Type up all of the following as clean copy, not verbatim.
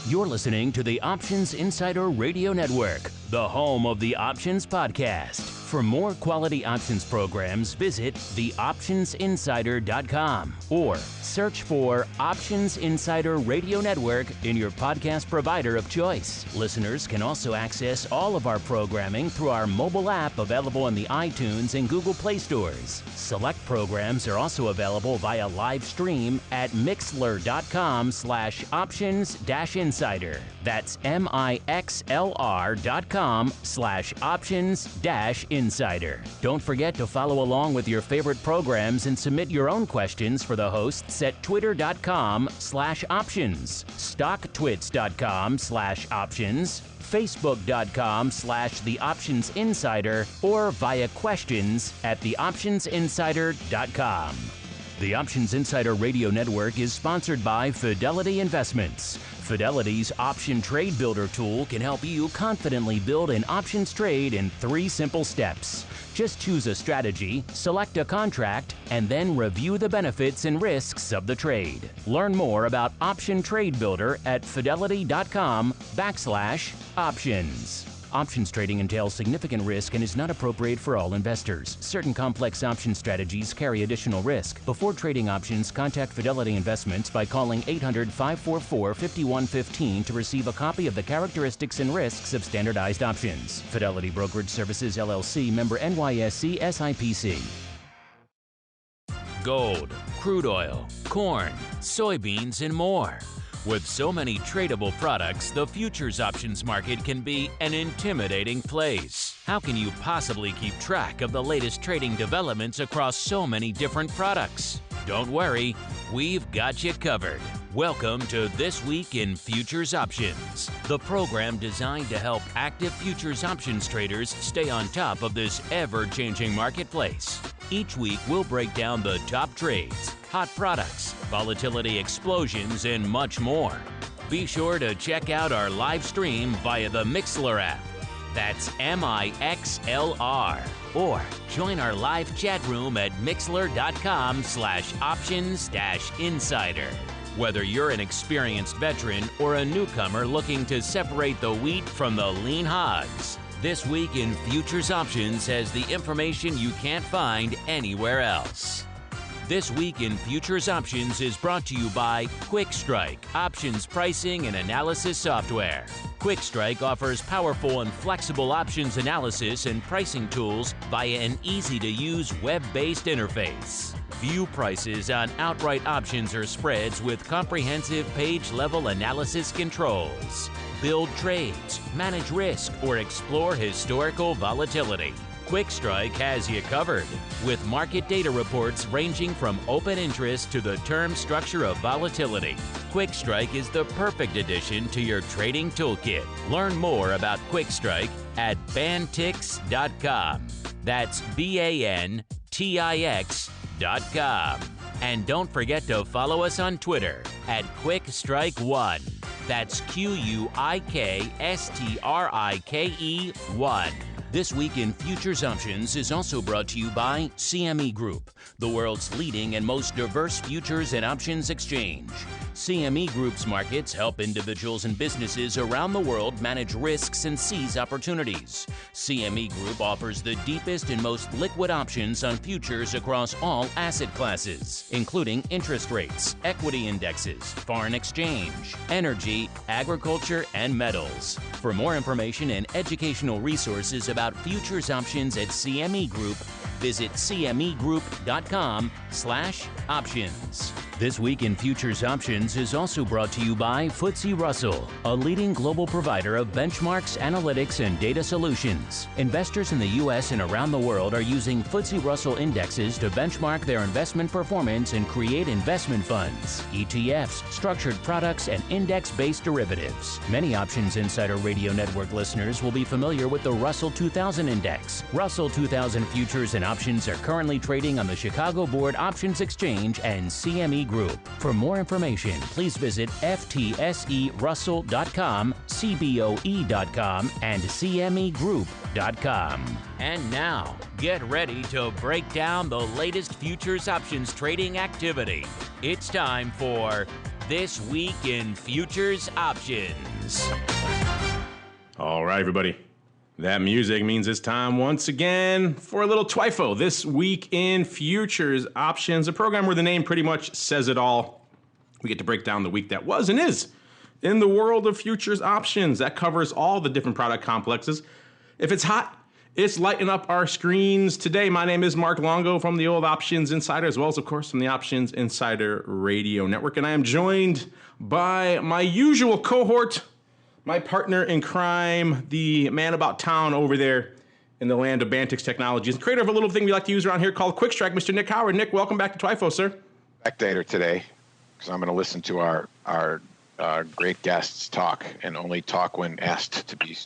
You're listening to the Options Insider Radio Network, the home of the Options Podcast. For more quality options programs, visit theoptionsinsider.com or search for Options Insider Radio Network in your podcast provider of choice. Listeners can also access all of our programming through our mobile app available in the iTunes and Google Play stores. Select programs are also available via live stream at mixlr.com/options-insider. That's mixlr.com/options-insider. Don't forget to follow along with your favorite programs and submit your own questions for the hosts at twitter.com/options, stocktwits.com/options, facebook.com/theoptionsinsider, or via questions at theoptionsinsider.com. The Options Insider Radio Network is sponsored by Fidelity Investments. Fidelity's Option Trade Builder tool can help you confidently build an options trade in 3 simple steps. Just choose a strategy, select a contract, and then review the benefits and risks of the trade. Learn more about Option Trade Builder at fidelity.com/options. Options trading entails significant risk and is not appropriate for all investors. Certain complex option strategies carry additional risk. Before trading options, contact Fidelity Investments by calling 800-544-5115 to receive a copy of the characteristics and risks of standardized options. Fidelity Brokerage Services, LLC, member NYSE SIPC. Gold, crude oil, corn, soybeans, and more. With so many tradable products, the futures options market can be an intimidating place. How can you possibly keep track of the latest trading developments across so many different products? Don't worry, we've got you covered. Welcome to This Week in Futures Options, the program designed to help active futures options traders stay on top of this ever-changing marketplace. Each week, we'll break down the top trades, hot products, volatility explosions, and much more. Be sure to check out our live stream via the Mixlr app. That's MIXLR. Or join our live chat room at mixlr.com/options-insider. Whether you're an experienced veteran or a newcomer looking to separate the wheat from the lean hogs, This Week in Futures Options has the information you can't find anywhere else. This Week in Futures Options is brought to you by QuickStrike, options pricing and analysis software. QuickStrike offers powerful and flexible options analysis and pricing tools via an easy-to-use web-based interface. View prices on outright options or spreads with comprehensive page-level analysis controls. Build trades, manage risk, or explore historical volatility. QuickStrike has you covered, with market data reports ranging from open interest to the term structure of volatility. QuickStrike is the perfect addition to your trading toolkit. Learn more about QuickStrike at bantix.com. That's BANTIX.com. And don't forget to follow us on Twitter at QuickStrike1. That's QUIKSTRIKE1. This Week in Futures Options is also brought to you by CME Group, the world's leading and most diverse futures and options exchange. CME Group's markets help individuals and businesses around the world manage risks and seize opportunities. CME Group offers the deepest and most liquid options on futures across all asset classes, including interest rates, equity indexes, foreign exchange, energy, agriculture, and metals. For more information and educational resources about futures options at CME Group, visit cmegroup.com/options. This Week in Futures Options is also brought to you by FTSE Russell, a leading global provider of benchmarks, analytics, and data solutions. Investors in the U.S. and around the world are using FTSE Russell indexes to benchmark their investment performance and create investment funds, ETFs, structured products, and index-based derivatives. Many Options Insider Radio Network listeners will be familiar with the Russell 2000 Index. Russell 2000 futures and options are currently trading on the Chicago Board Options Exchange and CME Group. For more information, please visit ftserussell.com, cboe.com, and cmegroup.com. And now, get ready to break down the latest futures options trading activity. It's time for This Week in Futures Options. All right, everybody. That music means it's time once again for a little TWIFO. This Week in Futures Options, a program where the name pretty much says it all. We get to break down the week that was and is in the world of futures options. That covers all the different product complexes. If it's hot, it's lighting up our screens today. My name is Mark Longo from the Old Options Insider, as well as, of course, from the Options Insider Radio Network. And I am joined by my usual cohort, my partner in crime, the man about town over there in the land of Bantix Technologies, and creator of a little thing we like to use around here called Quick Strike, Mr. Nick Howard. Nick, welcome back to TWIFO, sir. Spectator today, because I'm going to listen to our great guests talk, and only talk when asked to be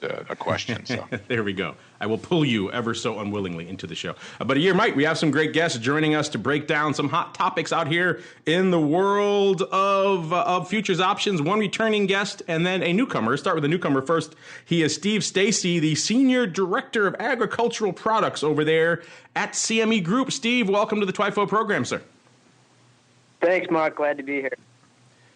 a question. So there we go. I will pull you ever so unwillingly into the show. But here, Mike, we have some great guests joining us to break down some hot topics out here in the world of futures options. One returning guest and then a newcomer. Let's start with the newcomer first. He is Steve Stasys, the Senior Director of Agricultural Products over there at CME Group. Steve, welcome to the TWIFO program, sir. Thanks, Mark. Glad to be here.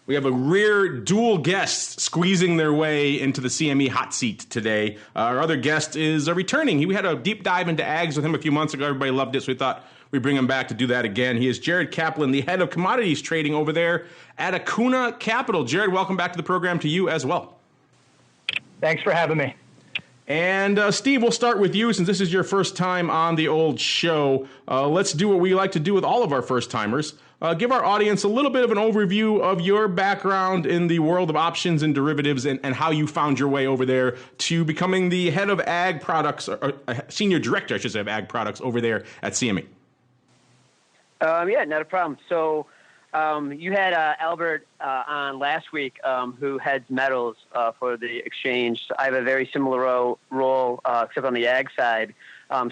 We have a rare dual guest squeezing their way into the CME hot seat today. Our other guest is returning. We had a deep dive into ags with him a few months ago. Everybody loved it, so we thought we'd bring him back to do that again. He is Jared Caplan, the head of commodities trading over there at Akuna Capital. Jared, welcome back to the program to you as well. Thanks for having me. And Steve, we'll start with you since this is your first time on the old show. Let's do what we like to do with all of our first timers. Give our audience a little bit of an overview of your background in the world of options and derivatives and how you found your way over there to becoming the head of ag products, or senior director, I should say, of ag products over there at CME. Yeah, not a problem. So you had Albert on last week, who heads metals for the exchange. I have a very similar role, except on the ag side.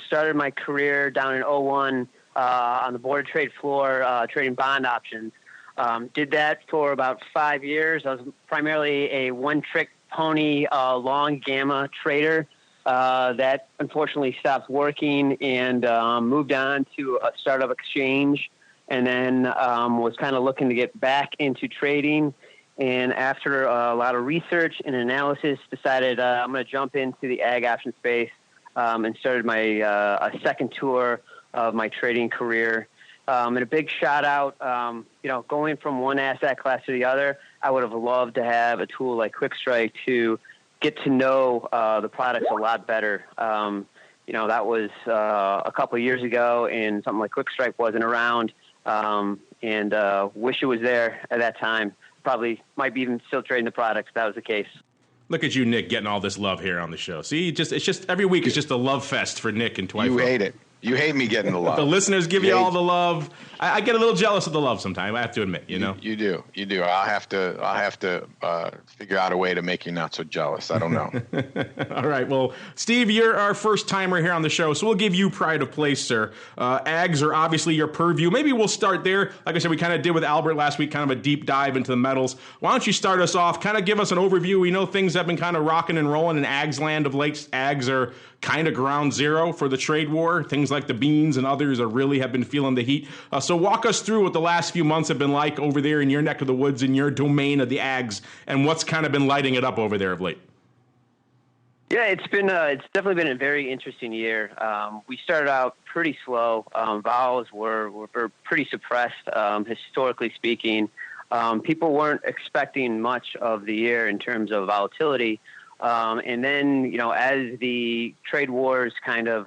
Started my career down in 2001 on the board trade floor, trading bond options. Did that for about 5 years. I was primarily a one-trick pony long gamma trader that unfortunately stopped working and moved on to a startup exchange, and then was kind of looking to get back into trading. And after a lot of research and analysis, decided I'm going to jump into the ag option space, and started my a second tour of my trading career. And a big shout out, going from one asset class to the other, I would have loved to have a tool like Quick Strike to get to know the products a lot better. That was a couple of years ago, and something like Quick Strike wasn't around, and wish it was there at that time. Probably might be even still trading the products if that was the case. Look at you, Nick, getting all this love here on the show. See, it's just every week is just a love fest for Nick and TWIFO. You hate it. You hate me getting the love. The listeners give you all the love. I get a little jealous of the love sometimes. I have to admit, you know. You do. I'll have to figure out a way to make you not so jealous. I don't know. All right. Well, Steve, you're our first timer here on the show, so we'll give you pride of place, sir. Ags are obviously your purview. Maybe we'll start there. Like I said, we kind of did with Albert last week, kind of a deep dive into the metals. Why don't you start us off? Kind of give us an overview. We know things have been kind of rocking and rolling in ags land of late. Ags are kind of ground zero for the trade war. Things like the beans and others really have been feeling the heat. So walk us through what the last few months have been like over there in your neck of the woods, in your domain of the ags, and what's kind of been lighting it up over there of late. Yeah, it's definitely been a very interesting year. We started out pretty slow. Vols were pretty suppressed, historically speaking. People weren't expecting much of the year in terms of volatility. And then, as the trade wars kind of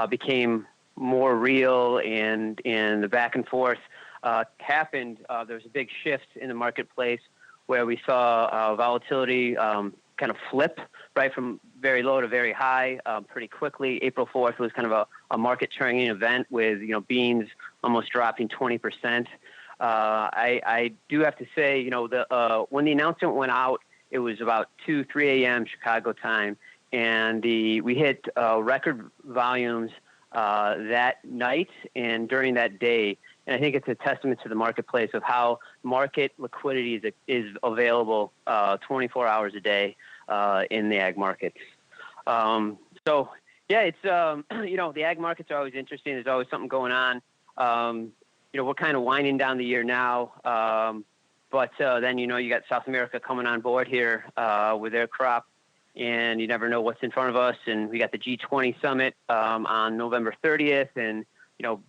became more real and the back and forth happened, there was a big shift in the marketplace where we saw volatility kind of flip right from very low to very high pretty quickly. April 4th was kind of a market turning event with, beans almost dropping 20%. I do have to say, when the announcement went out, it was about 3 a.m. Chicago time, and we hit record volumes that night and during that day. And I think it's a testament to the marketplace of how market liquidity is available 24 hours a day in the ag markets. So, yeah, it's, the ag markets are always interesting. There's always something going on. We're kind of winding down the year now. But then, you got South America coming on board here with their crop, and you never know what's in front of us. And we got the G20 summit on November 30th, and,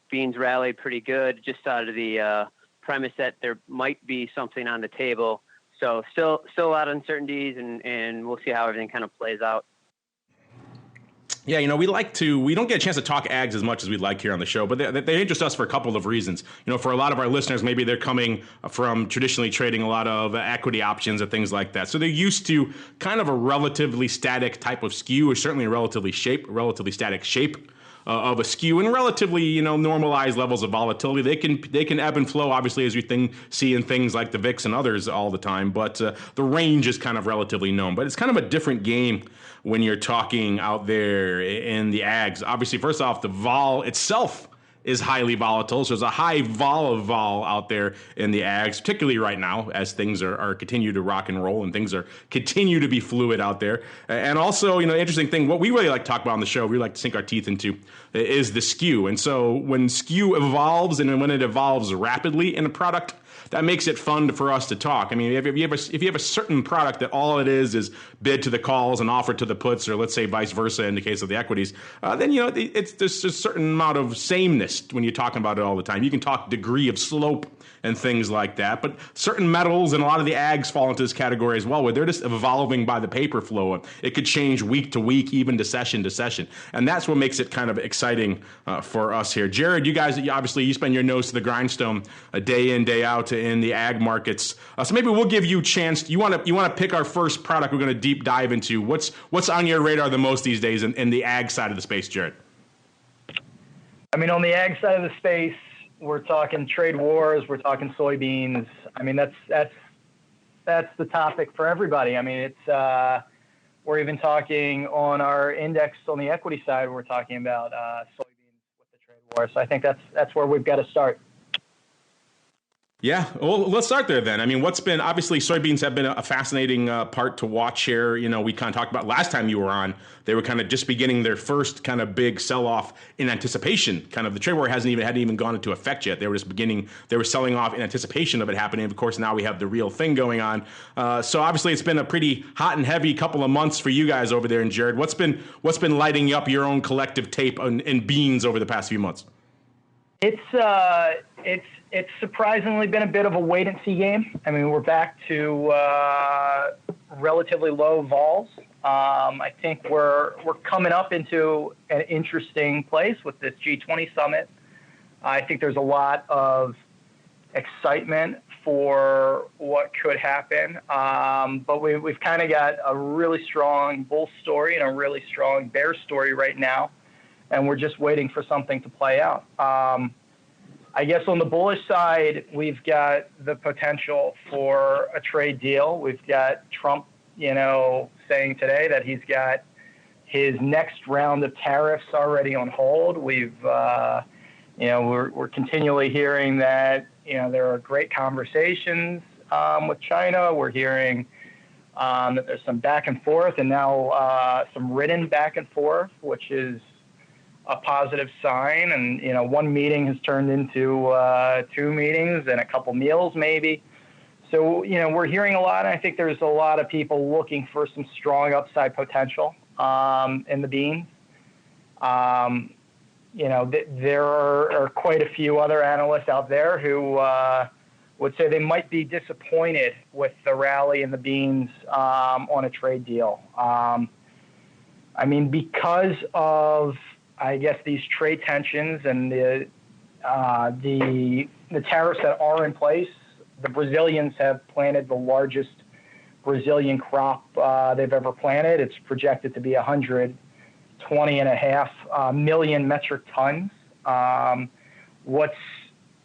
beans rallied pretty good just out of the premise that there might be something on the table. So still a lot of uncertainties, and we'll see how everything kind of plays out. Yeah, we don't get a chance to talk ags as much as we'd like here on the show, but they interest us for a couple of reasons. For a lot of our listeners, maybe they're coming from traditionally trading a lot of equity options or things like that. So they're used to kind of a relatively static type of skew, or certainly a relatively static shape of a skew, and relatively, normalized levels of volatility. They can ebb and flow, obviously, as we see in things like the VIX and others all the time. But the range is kind of relatively known. But it's kind of a different game when you're talking out there in the ags. Obviously, first off, the vol itself is highly volatile. So there's a high vol out there in the ags, particularly right now as things are continue to rock and roll and things continue to be fluid out there. And also, interesting thing, what we really like to talk about on the show, we like to sink our teeth into, is the skew. And so when skew evolves, and when it evolves rapidly in a product, that makes it fun for us to talk. I mean, if you have a certain product that all it is bid to the calls and offer to the puts, or let's say vice versa in the case of the equities, then there's a certain amount of sameness when you're talking about it all the time. You can talk degree of slope and things like that, but certain metals and a lot of the ags fall into this category as well, where they're just evolving by the paper flow. It could change week to week, even to session to session, and that's what makes it kind of exciting for us here. Jared, you guys, obviously you spend your nose to the grindstone day in, day out in the ag markets. So maybe we'll give you a chance. You want to pick our first product we're going to deep dive into. What's on your radar the most these days in the ag side of the space, Jared? I mean, on the ag side of the space, we're talking trade wars. We're talking soybeans. I mean, that's the topic for everybody. I mean, we're even talking on our index on the equity side. We're talking about soybeans with the trade war. So I think that's where we've got to start. Yeah, well, let's start there then. I mean, obviously soybeans have been a fascinating part to watch here. We kind of talked about last time you were on, they were kind of just beginning their first kind of big sell-off in anticipation. Kind of the trade war hadn't even gone into effect yet. They were selling off in anticipation of it happening. Of course, now we have the real thing going on. So obviously it's been a pretty hot and heavy couple of months for you guys over there. And Jared, what's been lighting up your own collective tape in beans over the past few months? It's surprisingly been a bit of a wait-and-see game. I mean, we're back to relatively low vols. I think we're coming up into an interesting place with this G20 summit. I think there's a lot of excitement for what could happen, but we've kind of got a really strong bull story and a really strong bear story right now, and we're just waiting for something to play out. I guess on the bullish side, we've got the potential for a trade deal. We've got Trump, saying today that he's got his next round of tariffs already on hold. We're continually hearing that, there are great conversations with China. We're hearing that there's some back and forth, and now some written back and forth, which is a positive sign. And, one meeting has turned into 2 meetings and a couple meals maybe. So, we're hearing a lot, and I think there's a lot of people looking for some strong upside potential in the beans. There are quite a few other analysts out there who would say they might be disappointed with the rally in the beans on a trade deal. Because of, I guess, these trade tensions and the tariffs that are in place, the Brazilians have planted the largest Brazilian crop they've ever planted. It's projected to be 120.5 million metric tons. What's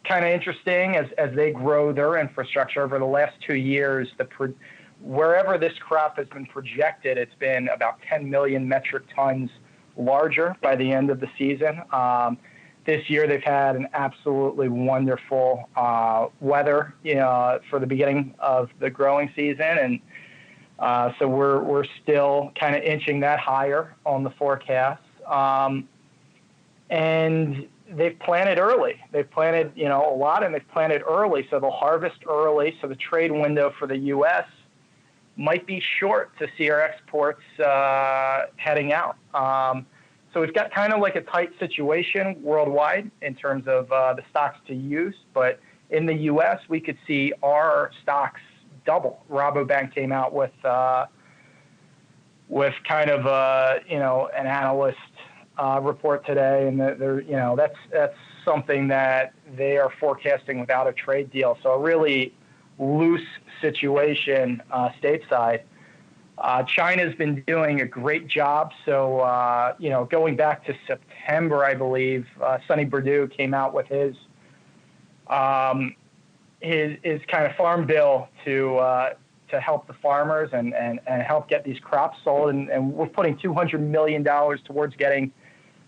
kind of interesting as they grow their infrastructure over the last 2 years, wherever this crop has been projected, it's been about 10 million metric tons larger by the end of the season. This year they've had an absolutely wonderful weather, for the beginning of the growing season, and so we're still kind of inching that higher on the forecast. And they've planted early. They've planted, a lot, and they've planted early, so they'll harvest early. So the trade window for the U.S. might be short to see our exports heading out. So we've got kind of like a tight situation worldwide in terms of the stocks to use, but in the U.S. we could see our stocks double. Rabobank came out with kind of an analyst report today, and that's something that they are forecasting without a trade deal. So a really loose situation stateside. China's been doing a great job. So going back to September, I believe Sonny Perdue came out with his kind of farm bill to help the farmers and help get these crops sold, and we're putting $200 million towards getting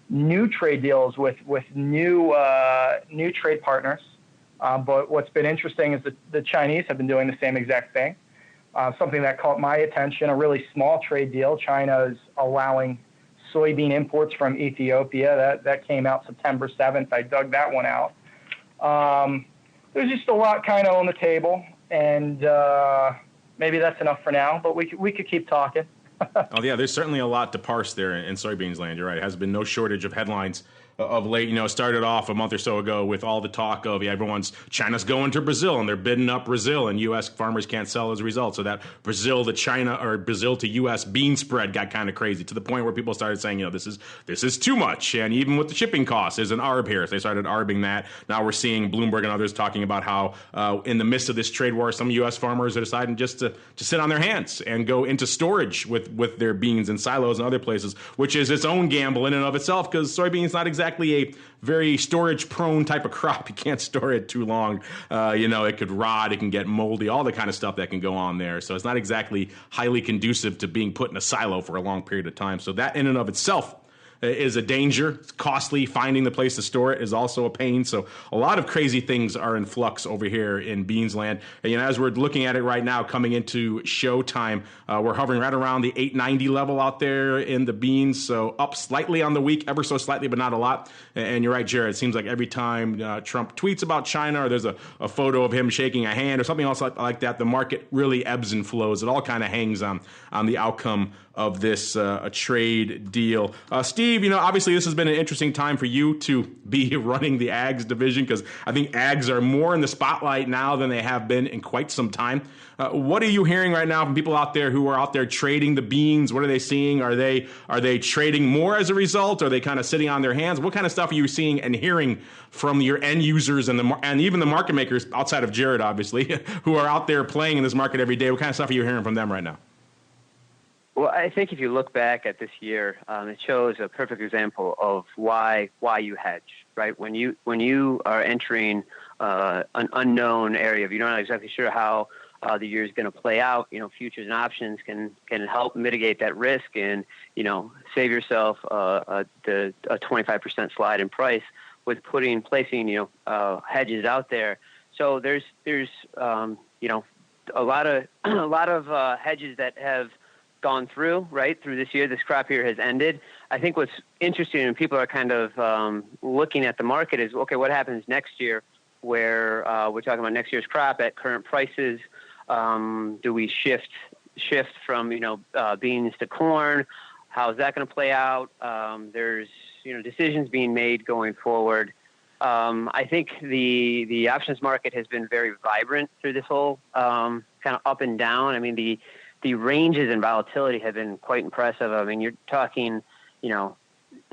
new trade deals with new trade partners. But what's been interesting is that the Chinese have been doing the same exact thing. Something that caught my attention, a really small trade deal. China is allowing soybean imports from Ethiopia. That came out September 7th. I dug that one out. There's just a lot kind of on the table, and maybe that's enough for now, but we could keep talking. Oh, yeah, there's certainly a lot to parse there in soybeans land. You're right. It has been no shortage of headlines of late. Started off a month or so ago with all the talk of China's going to Brazil and they're bidding up Brazil, and U.S. farmers can't sell as a result. So that Brazil to China or Brazil to U.S. bean spread got kind of crazy to the point where people started saying, this is too much. And even with the shipping costs, there's an ARB here. So they started ARBing that. Now we're seeing Bloomberg and others talking about how in the midst of this trade war, some U.S. farmers are deciding just to sit on their hands and go into storage with their beans in silos and other places, which is its own gamble in and of itself, because soybeans not exactly a very storage-prone type of crop. You can't store it too long. It could rot, it can get moldy, all the kind of stuff that can go on there. So it's not exactly highly conducive to being put in a silo for a long period of time. So that in and of itself is a danger. It's costly. Finding the place to store it is also a pain. So a lot of crazy things are in flux over here in beans land. And, as we're looking at it right now, coming into show time, we're hovering right around the 890 level out there in the beans. So up slightly on the week, ever so slightly, but not a lot. And you're right, Jared. It seems like every time Trump tweets about China, or there's a photo of him shaking a hand or something else like that, the market really ebbs and flows. It all kind of hangs on the outcome of this trade deal. Steve, obviously this has been an interesting time for you to be running the Ags division, because I think Ags are more in the spotlight now than they have been in quite some time. What are you hearing right now from people out there who are out there trading the beans? What are they seeing? Are they trading more as a result? Are they kind of sitting on their hands? What kind of stuff are you seeing and hearing from your end users and even the market makers outside of Jared, obviously, who are out there playing in this market every day? What kind of stuff are you hearing from them right now? Well, I think if you look back at this year, it shows a perfect example of why you hedge, right? When you are entering an unknown area, if you're not exactly sure how the year is going to play out, futures and options can help mitigate that risk and save yourself the 25% slide in price with placing hedges out there. So there's a lot of hedges that have gone through this year. This crop year has ended. I think what's interesting, and people are kind of looking at the market, is okay, what happens next year, where we're talking about next year's crop at current prices. Do we shift from beans to corn? How is that going to play out? There's decisions being made going forward. I think the options market has been very vibrant through this whole kind of up and down. I mean, the ranges in volatility have been quite impressive. I mean, you're talking,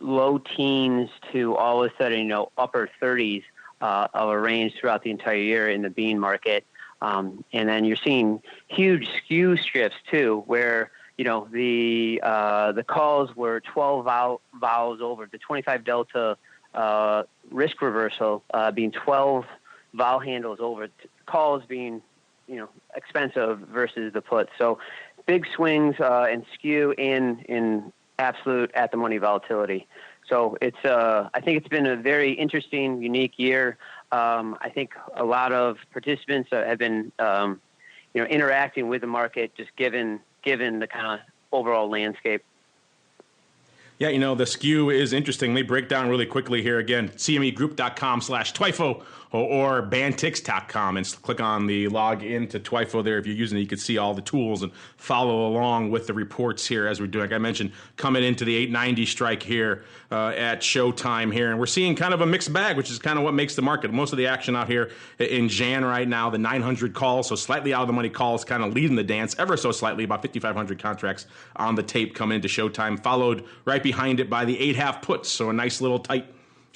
low teens to all of a sudden, upper 30s of a range throughout the entire year in the bean market. And then you're seeing huge skew shifts too, where, the calls were 12 vols over, the 25 delta risk reversal being 12 vol handles over, calls being expensive versus the put. So big swings and skew in absolute at the money volatility. So it's I think it's been a very interesting, unique year. I think a lot of participants have been interacting with the market, just given the kind of overall landscape. Yeah, the skew is interesting. They break down really quickly here. Again, cmegroup.com/TWIFO or bantix.com, and click on the log into TWIFO there. If you're using it, you can see all the tools and follow along with the reports here as we're doing. Like I mentioned, coming into the 890 strike here at showtime here. And we're seeing kind of a mixed bag, which is kind of what makes the market. Most of the action out here in Jan right now, the 900 calls, so slightly out of the money calls kind of leading the dance ever so slightly, about 5,500 contracts on the tape coming into showtime, followed right behind it by the 8.5 puts. So a nice little tight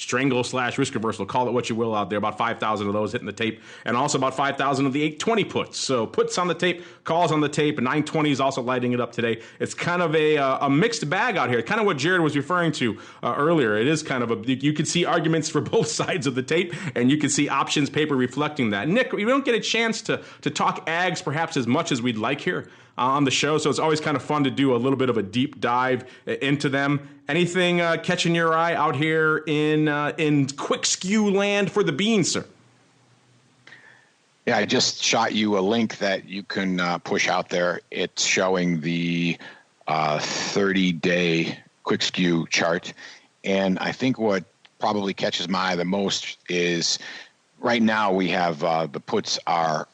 strangle/risk reversal, call it what you will out there. About 5,000 of those hitting the tape, and also about 5,000 of the 820 puts. So puts on the tape, calls on the tape, and 920 is also lighting it up today. It's kind of a mixed bag out here. Kind of what Jared was referring to earlier. It is kind of you can see arguments for both sides of the tape, and you can see options paper reflecting that. Nick, we don't get a chance to talk ags perhaps as much as we'd like here on the show, so it's always kind of fun to do a little bit of a deep dive into them. Anything catching your eye out here in quick skew land for the beans, sir? Yeah, I just shot you a link that you can push out there. It's showing the 30-day quick skew chart, and I think what probably catches my eye the most is right now we have the puts are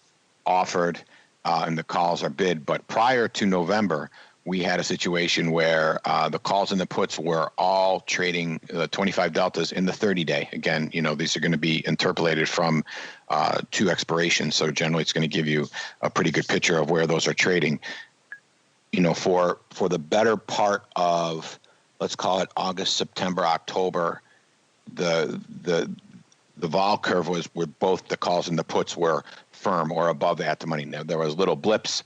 offered and the calls are bid. But prior to November, we had a situation where the calls and the puts were all trading 25 deltas in the 30-day. Again, these are going to be interpolated from two expirations. So generally it's going to give you a pretty good picture of where those are trading. For the better part of, let's call it August, September, October, the vol curve was where both the calls and the puts were firm or above the at-the-money. Now, there was little blips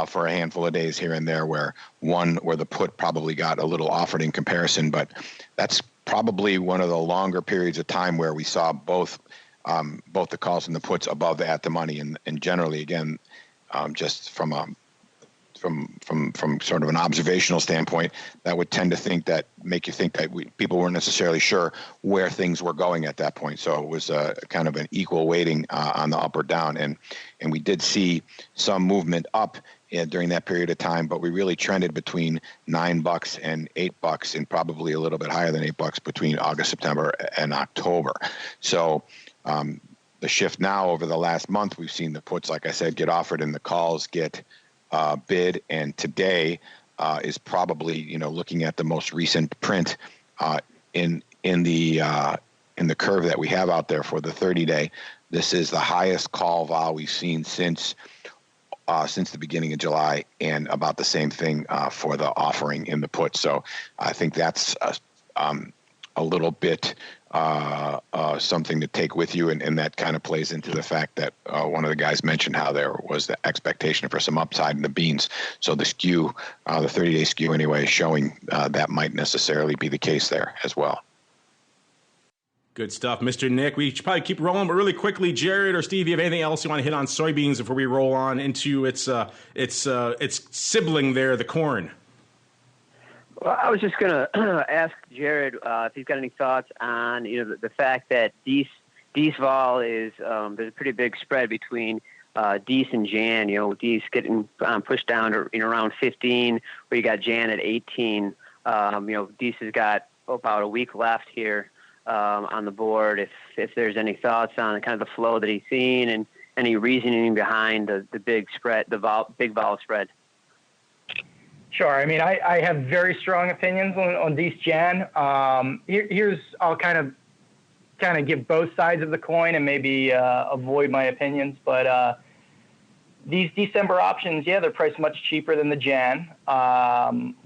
for a handful of days here and there where the put probably got a little offered in comparison, but that's probably one of the longer periods of time where we saw both the calls and the puts above the at-the-money, and generally, again, just from sort of an observational standpoint, that would tend to make you think that people weren't necessarily sure where things were going at that point. So it was kind of an equal weighting on the up or down, and we did see some movement up during that period of time, but we really trended between $9 and $8, and probably a little bit higher than $8 between August, September, and October. So the shift now over the last month, we've seen the puts, like I said, get offered and the calls get bid, and today is probably, looking at the most recent print in the curve that we have out there for the 30-day. This is the highest call vol we've seen since the beginning of July, and about the same thing for the offering in the put. So I think that's a little bit something to take with you, and that kind of plays into the fact that one of the guys mentioned how there was the expectation for some upside in the beans. So the skew, the 30-day skew anyway, is showing that might necessarily be the case there as well. Good stuff, Mr. Nick. We should probably keep rolling, but really quickly, Jared or Steve, you have anything else you want to hit on soybeans before we roll on into its sibling there, the corn? Well, I was just going to ask Jared if he's got any thoughts on the fact that Dees vol is there's a pretty big spread between Dees and Jan. Dees getting pushed down to around 15, where you got Jan at 18. Dees has got about a week left here on the board. If there's any thoughts on kind of the flow that he's seen and any reasoning behind the big spread, big vol spread. Sure. I mean, I have very strong opinions on Dees Jan. I'll kind of give both sides of the coin and maybe avoid my opinions. But these December options, they're priced much cheaper than the Jan.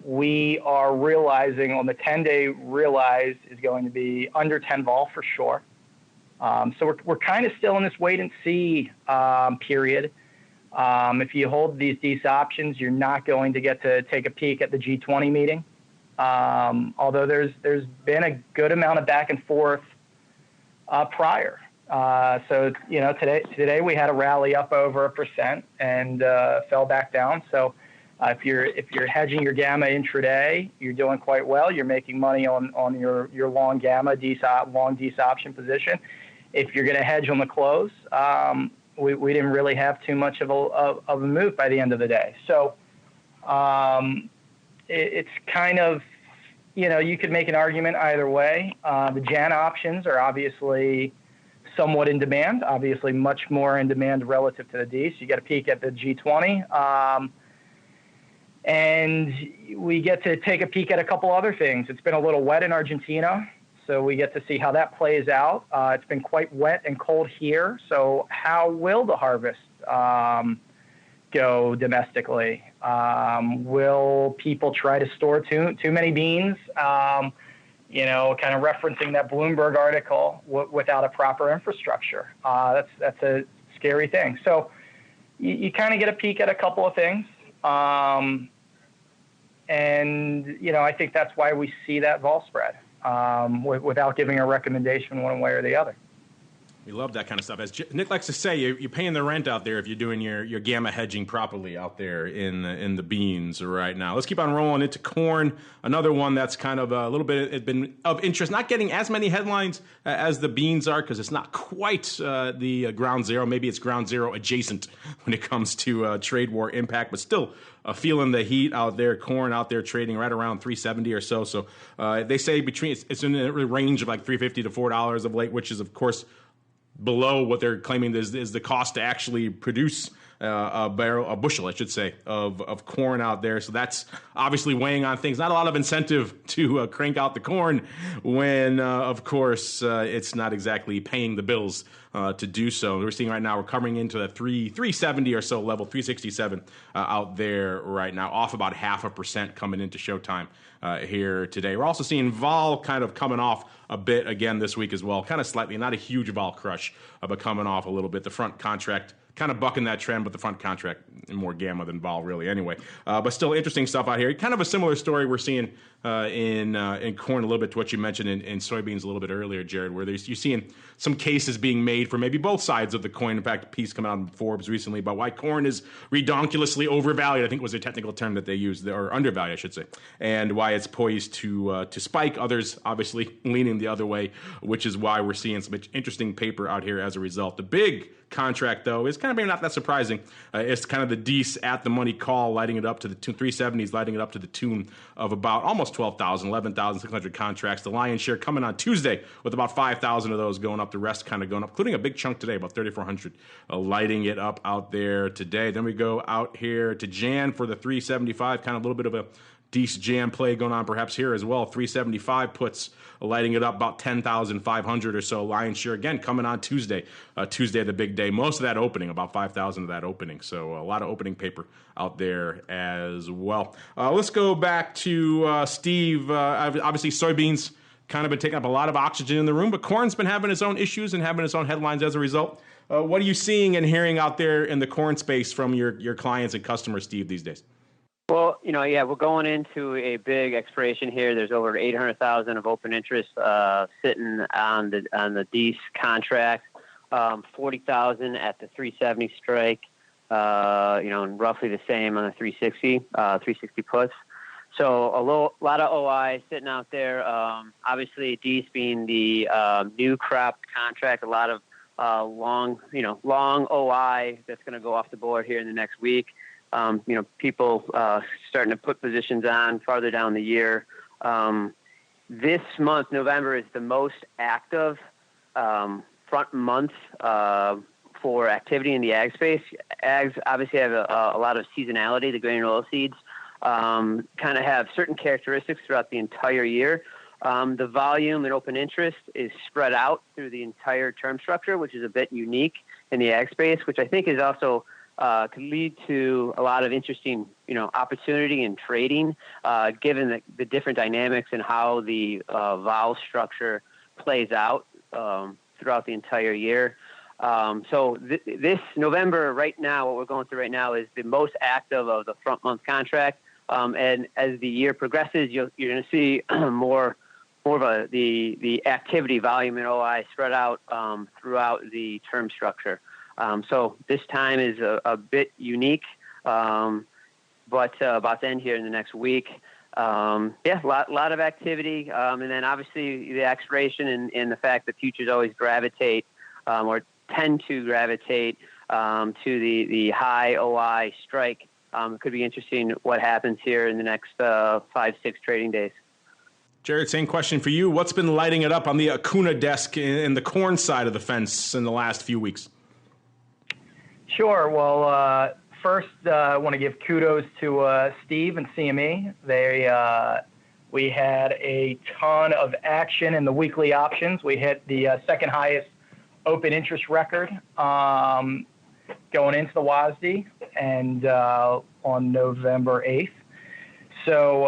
We are realizing on the 10-day realized is going to be under 10 vol for sure. So we're kind of still in this wait and see period. If you hold these options, you're not going to get to take a peek at the G20 meeting. Although there's been a good amount of back and forth prior. So today we had a rally up over 1% and fell back down. So if you're hedging your gamma intraday, you're doing quite well. You're making money on your long gamma long Dees option position. If you're going to hedge on the close, we didn't really have too much of a move by the end of the day. So it's kind of you could make an argument either way. The Jan options are obviously somewhat in demand, obviously much more in demand relative to the D. So you get a peek at the G20. And we get to take a peek at a couple other things. It's been a little wet in Argentina, so we get to see how that plays out. It's been quite wet and cold here. So how will the harvest go domestically? Will people try to store too many beans? Kind of referencing that Bloomberg article without a proper infrastructure. That's a scary thing. So you kind of get a peek at a couple of things. I think that's why we see that vol spread without giving a recommendation one way or the other. We love that kind of stuff. As Nick likes to say, you're paying the rent out there if you're doing your gamma hedging properly out there in the beans right now. Let's keep on rolling into corn. Another one that's kind of a little bit it's been of interest, not getting as many headlines as the beans are because it's not quite the ground zero. Maybe it's ground zero adjacent when it comes to trade war impact, but still feeling the heat out there. Corn out there trading right around 370 or so. So they say it's in a range of like $3.50 to $4 of late, which is of course below what they're claiming is the cost to actually produce a bushel, I should say, of corn out there. So that's obviously weighing on things. Not a lot of incentive to crank out the corn when, of course, it's not exactly paying the bills to do so. We're seeing right now we're coming into the 370 or so level, 367 out there right now, off about 0.5% coming into showtime here today. We're also seeing vol kind of coming off a bit again this week as well, kind of slightly, not a huge vol crush, but coming off a little bit. The front contract kind of bucking that trend, but the front contract more gamma than vol really anyway. But still interesting stuff out here. Kind of a similar story we're seeing in corn a little bit to what you mentioned in soybeans a little bit earlier, Jared, where you're seeing some cases being made for maybe both sides of the coin. In fact, a piece coming out in Forbes recently about why corn is redonkulously overvalued, I think was a technical term that they used, or undervalued, I should say, and why it's poised to spike. Others obviously leaning the other way, which is why we're seeing some interesting paper out here as a result. The big contract, though, is kind of maybe not that surprising. It's kind of the Dees at the money call, lighting it up to the 370s, lighting it up to the tune of about almost 12,000, 11,600 contracts. The lion's share coming on Tuesday with about 5,000 of those going up. The rest kind of going up, including a big chunk today, about 3,400 lighting it up out there today. Then we go out here to Jan for the 375, kind of a little bit of a decent jam play going on perhaps here as well. 375 puts lighting it up about 10,500 or so. Lion's share again coming on Tuesday. Tuesday, the big day. Most of that opening, about 5,000 of that opening. So a lot of opening paper out there as well. Let's go back to Steve. Obviously, soybeans kind of been taking up a lot of oxygen in the room, but corn's been having its own issues and having its own headlines as a result. What are you seeing and hearing out there in the corn space from your clients and customers, Steve, these days? Well, we're going into a big expiration here. There's over 800,000 of open interest sitting on the Dees contract, 40,000 at the 370 strike, and roughly the same on the 360 puts. So a lot of OI sitting out there. Obviously, Dees being the new crop contract, a lot of long OI that's going to go off the board here in the next week. People starting to put positions on farther down the year. This month, November, is the most active front month for activity in the ag space. Ags obviously have a lot of seasonality. The grain and oil seeds kind of have certain characteristics throughout the entire year. The volume and open interest is spread out through the entire term structure, which is a bit unique in the ag space, which I think is also could lead to a lot of interesting, opportunity in trading, given the different dynamics and how the vol structure plays out throughout the entire year. So this November right now, what we're going through right now is the most active of the front month contract. And as the year progresses, you're going to see more of the activity volume in OI spread out throughout the term structure. So this time is a bit unique, but about to end here in the next week. A lot of activity. And then obviously the expiration and the fact that futures always gravitate or tend to gravitate to the high OI strike. Could be interesting what happens here in the next 5-6 trading days. Jared, same question for you. What's been lighting it up on the Akuna desk in the corn side of the fence in the last few weeks? Sure. Well, first, I want to give kudos to Steve and CME. We had a ton of action in the weekly options. We hit the second highest open interest record going into the WASD and on November 8th. So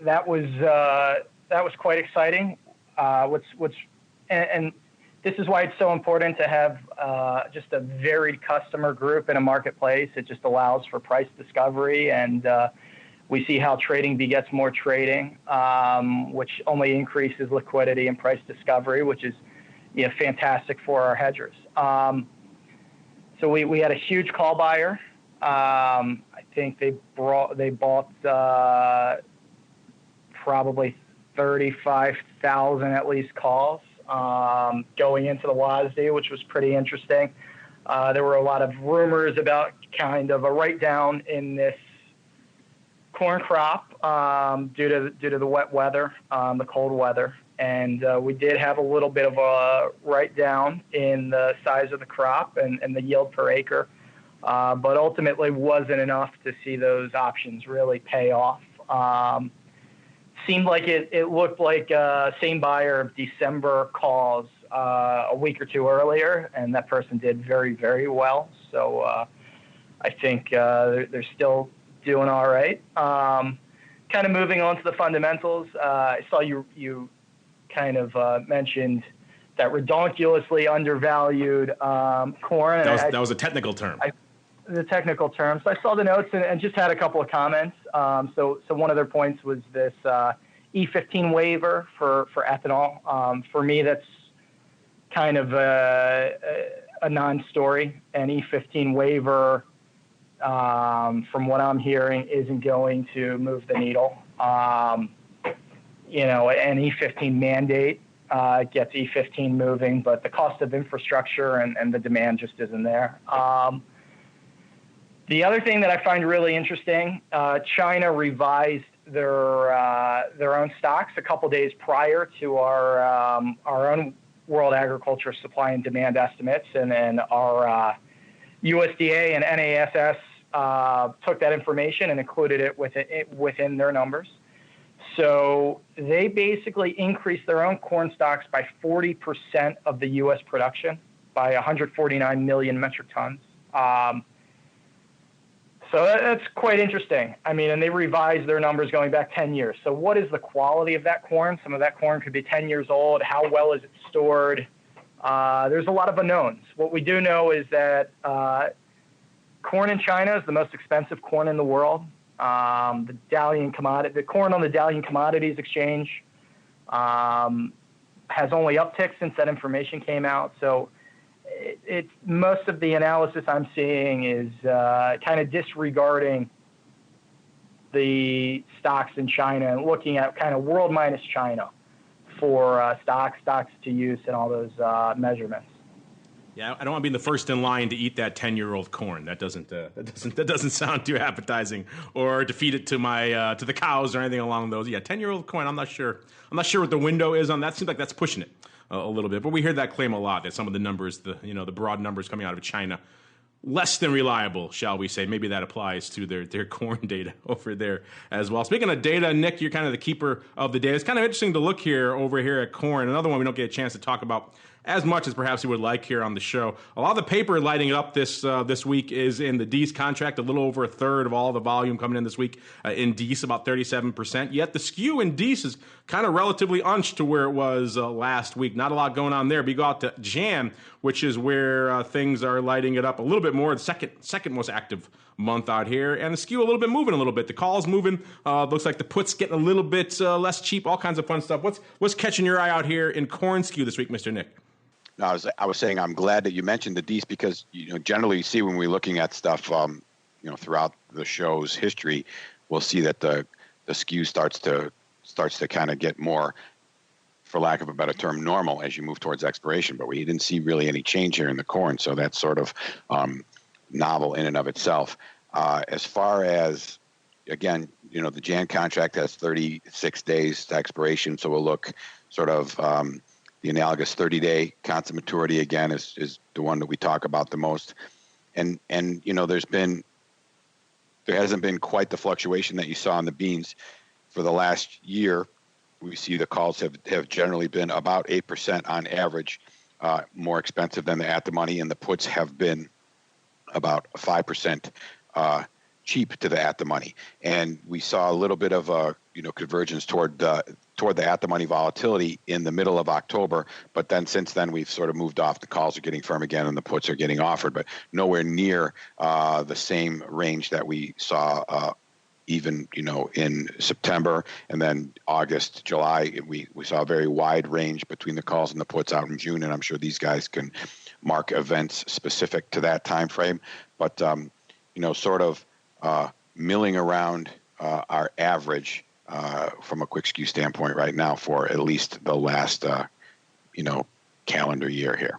that was quite exciting. And this is why it's so important to have just a varied customer group in a marketplace. It just allows for price discovery, and we see how trading begets more trading, which only increases liquidity and price discovery, which is fantastic for our hedgers. So we had a huge call buyer. I think they bought probably 35,000 at least calls going into the WASD, which was pretty interesting. There were a lot of rumors about kind of a write-down in this corn crop due to the wet weather, the cold weather. And we did have a little bit of a write-down in the size of the crop and the yield per acre, but ultimately wasn't enough to see those options really pay off. Seemed like it looked like same buyer of December calls a week or two earlier, and that person did very, very well. So I think they're still doing all right. Kind of moving on to the fundamentals, I saw you kind of mentioned that redonkulously undervalued corn. That was a technical term. The technical terms. I saw the notes and just had a couple of comments. So one of their points was this E15 waiver for ethanol. For me, that's kind of a non-story. An E15 waiver, from what I'm hearing, isn't going to move the needle. An E15 mandate gets E15 moving, but the cost of infrastructure and the demand just isn't there. The other thing that I find really interesting, China revised their own stocks a couple days prior to our own World Agriculture Supply and Demand estimates, and then our USDA and NASS took that information and included it within their numbers. So they basically increased their own corn stocks by 40% of the U.S. production, by 149 million metric tons. So that's quite interesting. I mean, and they revised their numbers going back 10 years. So what is the quality of that corn? Some of that corn could be 10 years old. How well is it stored? There's a lot of unknowns. What we do know is that corn in China is the most expensive corn in the world. The corn on the Dalian Commodities Exchange has only upticked since that information came out. So most of the analysis I'm seeing is kind of disregarding the stocks in China and looking at kind of world minus China for stocks to use and all those measurements. Yeah, I don't want to be the first in line to eat that 10-year-old corn. That doesn't sound too appetizing, or to feed it to my to the cows or anything along those. Yeah, 10-year-old corn. I'm not sure what the window is on that. Seems like that's pushing it a little bit. But we hear that claim a lot, that some of the numbers, the broad numbers coming out of China, less than reliable, shall we say. Maybe that applies to their corn data over there as well. Speaking of data, Nick, you're kind of the keeper of the data. It's kind of interesting to look here over here at corn. Another one we don't get a chance to talk about as much as perhaps we would like here on the show. A lot of the paper lighting it up this week is in the Dees contract, a little over a third of all the volume coming in this week in Dees, about 37%. Yet the skew in Dees is kind of relatively unched to where it was last week. Not a lot going on there. But you go out to Jan, which is where things are lighting it up a little bit more, the second most active month out here, and the skew a little bit moving a little bit. The calls moving. Looks like the puts getting a little bit less cheap. All kinds of fun stuff. What's catching your eye out here in corn skew this week, Mr. Nick? No, I was saying I'm glad that you mentioned the Dees, because generally you see when we're looking at stuff throughout the show's history, we'll see that the skew starts to kind of get more, for lack of a better term, normal as you move towards expiration. But we didn't see really any change here in the corn, so that's sort of novel in and of itself. As far as again, the Jan contract has 36 days to expiration, so we'll look sort of the analogous 30-day constant maturity again is the one that we talk about the most. And there hasn't been quite the fluctuation that you saw in the beans for the last year. We see the calls have generally been about 8% on average more expensive than the at the money, and the puts have been about 5% cheap to the at the money. And we saw a little bit of a convergence toward the at the money volatility in the middle of October, but then since then we've sort of moved off. The calls are getting firm again and the puts are getting offered, but nowhere near the same range that we saw even in September, and then August, July. We saw a very wide range between the calls and the puts out in June, and I'm sure these guys can mark events specific to that time frame. But sort of milling around our average from a quick skew standpoint right now for at least the last calendar year here.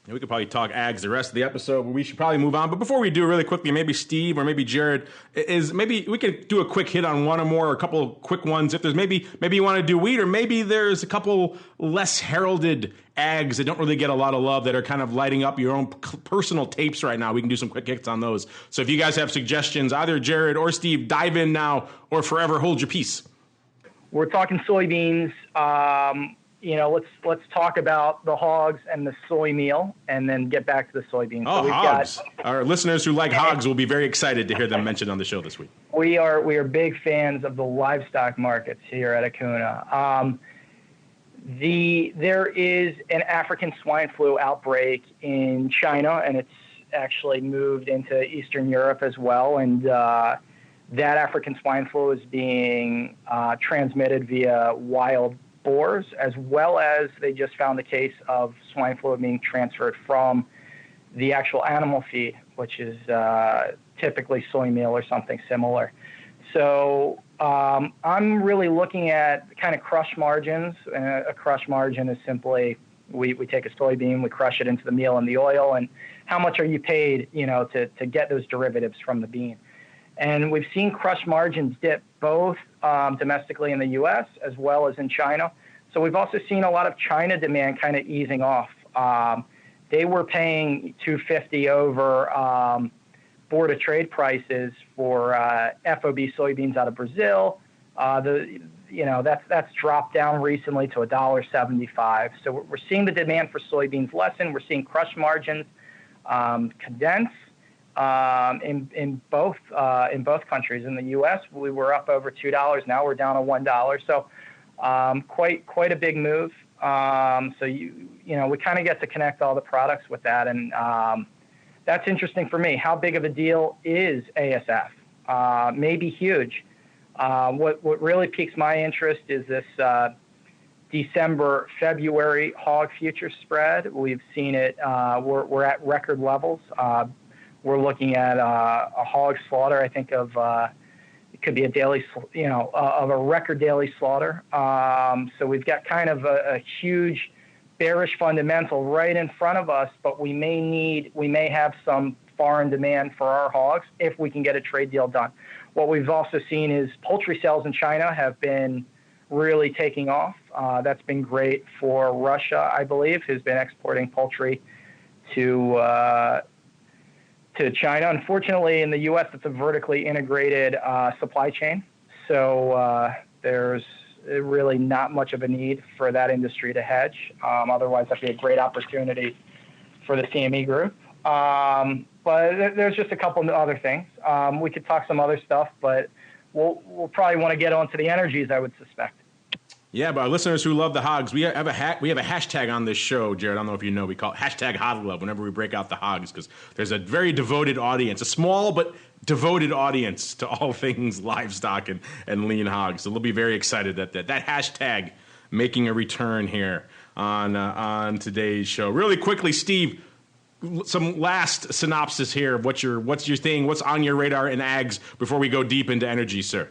We could probably talk ags the rest of the episode, but we should probably move on. But before we do, really quickly, maybe Steve or maybe Jared, maybe we could do a quick hit on one or more, or a couple of quick ones. If there's maybe you want to do wheat, or maybe there's a couple less heralded ags that don't really get a lot of love that are kind of lighting up your own personal tapes right now. We can do some quick hits on those. So if you guys have suggestions, either Jared or Steve, dive in now or forever hold your peace. We're talking soybeans. Let's talk about the hogs and the soy meal, and then get back to the soybeans. Oh, so hogs! Our listeners who like hogs will be very excited to hear them mentioned on the show this week. We are big fans of the livestock markets here at Akuna. There is an African swine flu outbreak in China, and it's actually moved into Eastern Europe as well. And that African swine flu is being transmitted via wild boars, as well as they just found a case of swine flu being transferred from the actual animal feed, which is typically soy meal or something similar. So I'm really looking at kind of crush margins. A crush margin is simply we take a soybean, we crush it into the meal and the oil, and how much are you paid, to get those derivatives from the bean. And we've seen crush margins dip both domestically in the U.S. as well as in China. So we've also seen a lot of China demand kind of easing off. They were paying $250 over Board of Trade prices for FOB soybeans out of Brazil. That's dropped down recently to $1.75. So we're seeing the demand for soybeans lessen. We're seeing crush margins condense. In both countries. In the U.S., we were up over $2. Now we're down to $1. So quite a big move. So we kind of get to connect all the products with that, and that's interesting for me. How big of a deal is ASF? Maybe huge. What really piques my interest is this December-February hog futures spread. We've seen it. We're at record levels. We're looking at a hog slaughter, I think, of it could be a daily, of a record daily slaughter. So we've got kind of a huge bearish fundamental right in front of us, but we may have some foreign demand for our hogs if we can get a trade deal done. What we've also seen is poultry sales in China have been really taking off. That's been great for Russia, I believe, who's been exporting poultry to China. Unfortunately, in the U.S., it's a vertically integrated supply chain. So there's really not much of a need for that industry to hedge. Otherwise, that'd be a great opportunity for the CME group. But there's just a couple of other things. We could talk some other stuff, but we'll probably want to get onto the energies, I would suspect. Yeah, but our listeners who love the hogs, we have a hashtag on this show, Jared. I don't know if you know, we call it hashtag Hog Love whenever we break out the hogs, because there's a very devoted audience, a small but devoted audience to all things livestock and lean hogs. So they'll be very excited that hashtag making a return here on today's show. Really quickly, Steve, some last synopsis here of what's your thing, what's on your radar in ags before we go deep into energy, sir.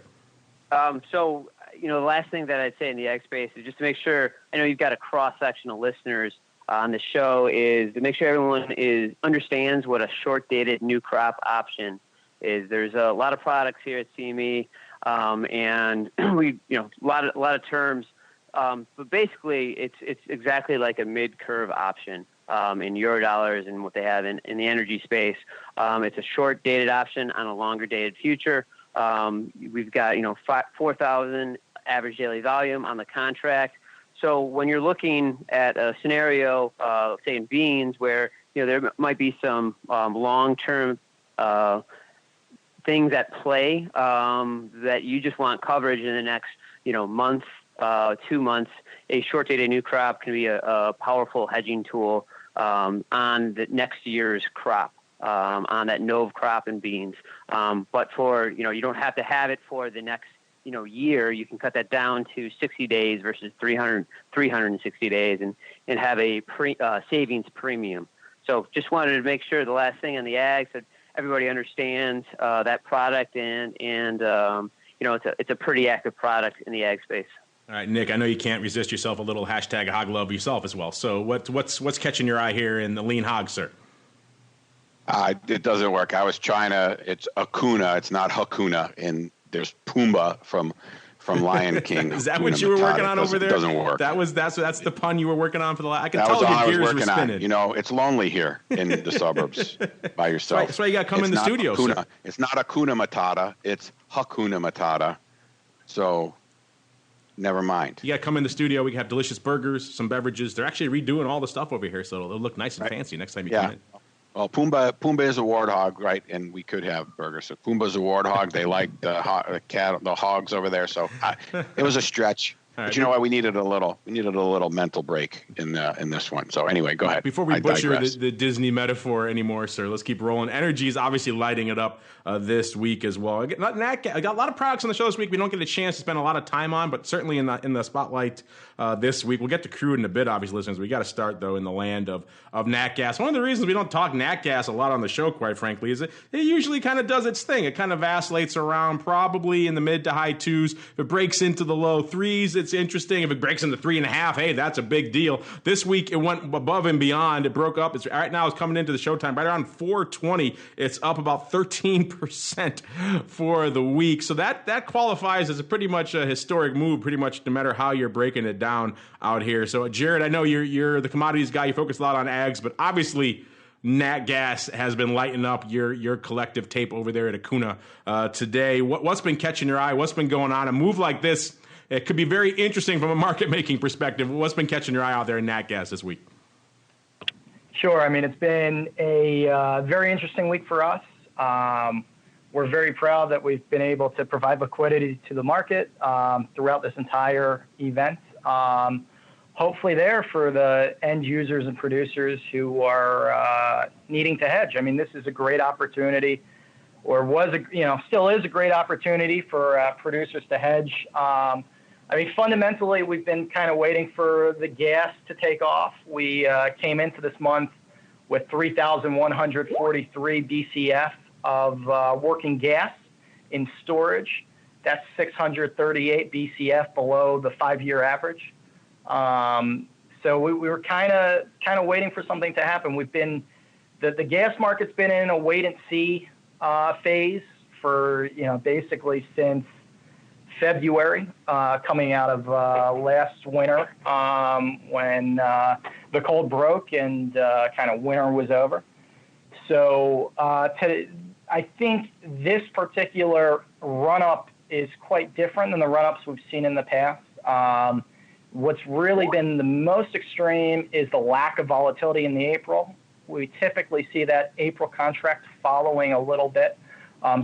The last thing that I'd say in the ag space is just to make sure, I know you've got a cross-section of listeners on the show, is to make sure everyone understands what a short-dated new crop option is there's a lot of products here at CME, and we, a lot of terms, but basically it's exactly like a mid-curve option in Eurodollars and what they have in the energy space. It's a short-dated option on a longer-dated future. We've got 4,000 average daily volume on the contract. So when you're looking at a scenario, say in beans, where there might be some long-term things at play that you just want coverage in the next month, 2 months, a short-dated new crop can be a powerful hedging tool on the next year's crop, on that Nov crop in beans. But for you don't have to have it for the next year. You can cut that down to 60 days versus 360 days and have a savings premium. So just wanted to make sure the last thing on the ag, that everybody understands that product, and it's a pretty active product in the ag space. All right, Nick, I know you can't resist yourself a little hashtag hog love yourself as well. So what's catching your eye here in the lean hog, sir? It doesn't work. I was trying to. It's Akuna. It's not Hakuna. And there's Pumbaa from Lion King. Is that what you were working on over there? It doesn't work. That's the pun you were working on for the last. I can tell your gears were spinning. It's lonely here in the suburbs by yourself. That's why you got to come in the studio, sir. It's not Akuna Matata. It's Hakuna Matata. So, never mind. You got to come in the studio. We can have delicious burgers, some beverages. They're actually redoing all the stuff over here, so it'll look nice and fancy next time you come in. Well, Pumbaa is a warthog, right? And we could have burgers. So Pumbaa's a warthog. They like the hogs over there. So it was a stretch. But you know what? We needed a little mental break in this one. So anyway, go ahead. Before we butcher the Disney metaphor anymore, sir, let's keep rolling. Energy is obviously lighting it up this week as well. I got a lot of products on the show this week we don't get a chance to spend a lot of time on, but certainly in the spotlight this week. We'll get to Crude in a bit, obviously, listeners. We got to start though in the land of Nat Gas. One of the reasons we don't talk Nat Gas a lot on the show, quite frankly, is it usually kind of does its thing. It kind of vacillates around probably in the mid to high twos. If it breaks into the low threes, it's interesting. If it breaks into 3.5, hey, that's a big deal. This week it went above and beyond. It broke up. It's right now it's coming into the showtime right around 420. It's up about 13% for the week. So that qualifies as a pretty much a historic move, pretty much no matter how you're breaking it down out here. So Jared, I know you're the commodities guy. You focus a lot on ags, but obviously Nat Gas has been lighting up your collective tape over there at Akuna today. What's been catching your eye? What's been going on? A move like this, it could be very interesting from a market-making perspective. What's been catching your eye out there in Nat Gas this week? Sure. I mean, it's been a very interesting week for us. We're very proud that we've been able to provide liquidity to the market throughout this entire event. Hopefully there for the end users and producers who are needing to hedge. I mean, this is a great opportunity, or still is a great opportunity for producers to hedge. I mean, fundamentally, we've been kind of waiting for the gas to take off. We came into this month with 3,143 BCF of working gas in storage. That's 638 BCF below the 5-year average. So we were kind of waiting for something to happen. We've been the gas market's been in a wait and see phase for basically since February, coming out of last winter when the cold broke and kind of winter was over. So I think this particular run-up is quite different than the run-ups we've seen in the past. What's really been the most extreme is the lack of volatility in the April. We typically see that April contract following a little bit.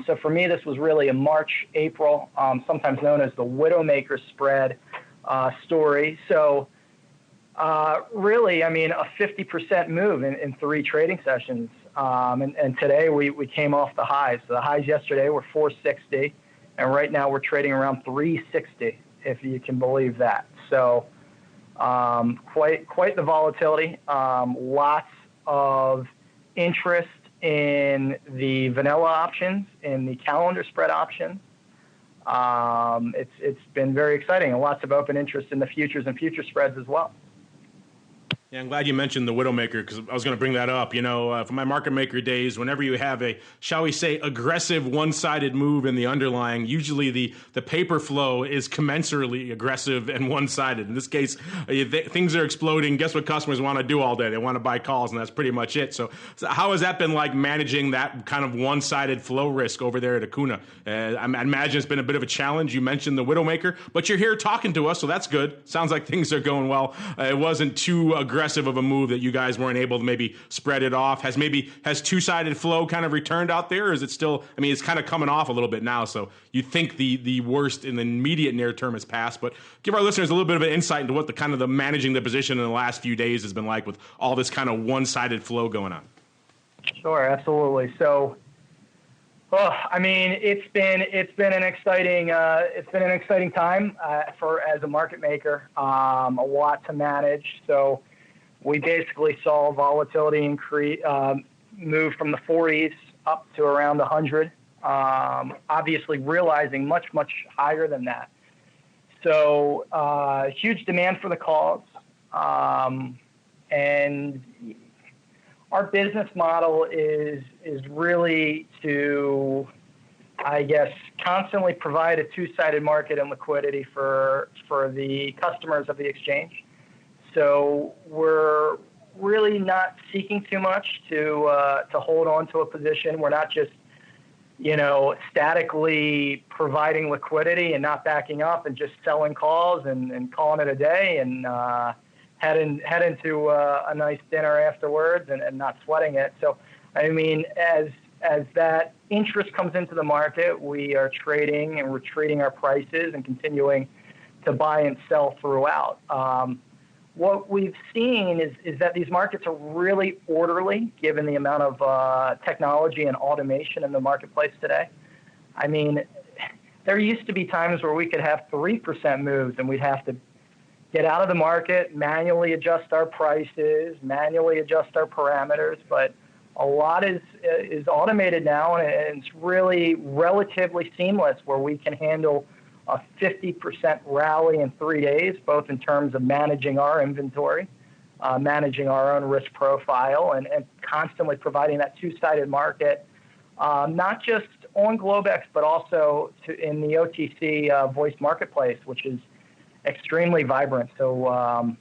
So for me, this was really a March-April, sometimes known as the Widowmaker spread story. So really, I mean, a 50% move in 3 trading sessions. And today we came off the highs. So the highs yesterday were 460, and right now we're trading around 360, if you can believe that. So quite the volatility. Lots of interest in the vanilla options, in the calendar spread options. It's been very exciting, and lots of open interest in the futures and future spreads as well. Yeah, I'm glad you mentioned the Widowmaker because I was going to bring that up. From my market maker days, whenever you have a, shall we say, aggressive one-sided move in the underlying, usually the paper flow is commensurately aggressive and one-sided. In this case, things are exploding. Guess what customers want to do all day? They want to buy calls, and that's pretty much it. So how has that been like managing that kind of one-sided flow risk over there at Akuna? I imagine it's been a bit of a challenge. You mentioned the Widowmaker, but you're here talking to us, so that's good. Sounds like things are going well. It wasn't too aggressive of a move that you guys weren't able to maybe spread it off. Has two-sided flow kind of returned out there, or is it still, it's kind of coming off a little bit now, so you think the worst in the immediate near term has passed, but give our listeners a little bit of an insight into what the managing the position in the last few days has been like with all this kind of one-sided flow going on. Sure, absolutely. So it's been an exciting time as a market maker. A lot to manage. So we basically saw volatility increase, move from the 40s up to around 100. Obviously, realizing much higher than that. So huge demand for the calls, and our business model is really to, I guess, constantly provide a two-sided market and liquidity for the customers of the exchange. So we're really not seeking too much to hold on to a position. We're not just, statically providing liquidity and not backing up and just selling calls and calling it a day and heading to a nice dinner afterwards and not sweating it. So, as that interest comes into the market, we are trading and retreating our prices and continuing to buy and sell throughout. What we've seen is that these markets are really orderly given the amount of technology and automation in the marketplace today. There used to be times where we could have 3% moves and we'd have to get out of the market, manually adjust our prices, manually adjust our parameters, but a lot is automated now, and it's really relatively seamless where we can handle a 50% rally in 3 days, both in terms of managing our inventory, managing our own risk profile, and constantly providing that two-sided market, not just on Globex, but also in the OTC voice marketplace, which is extremely vibrant. So,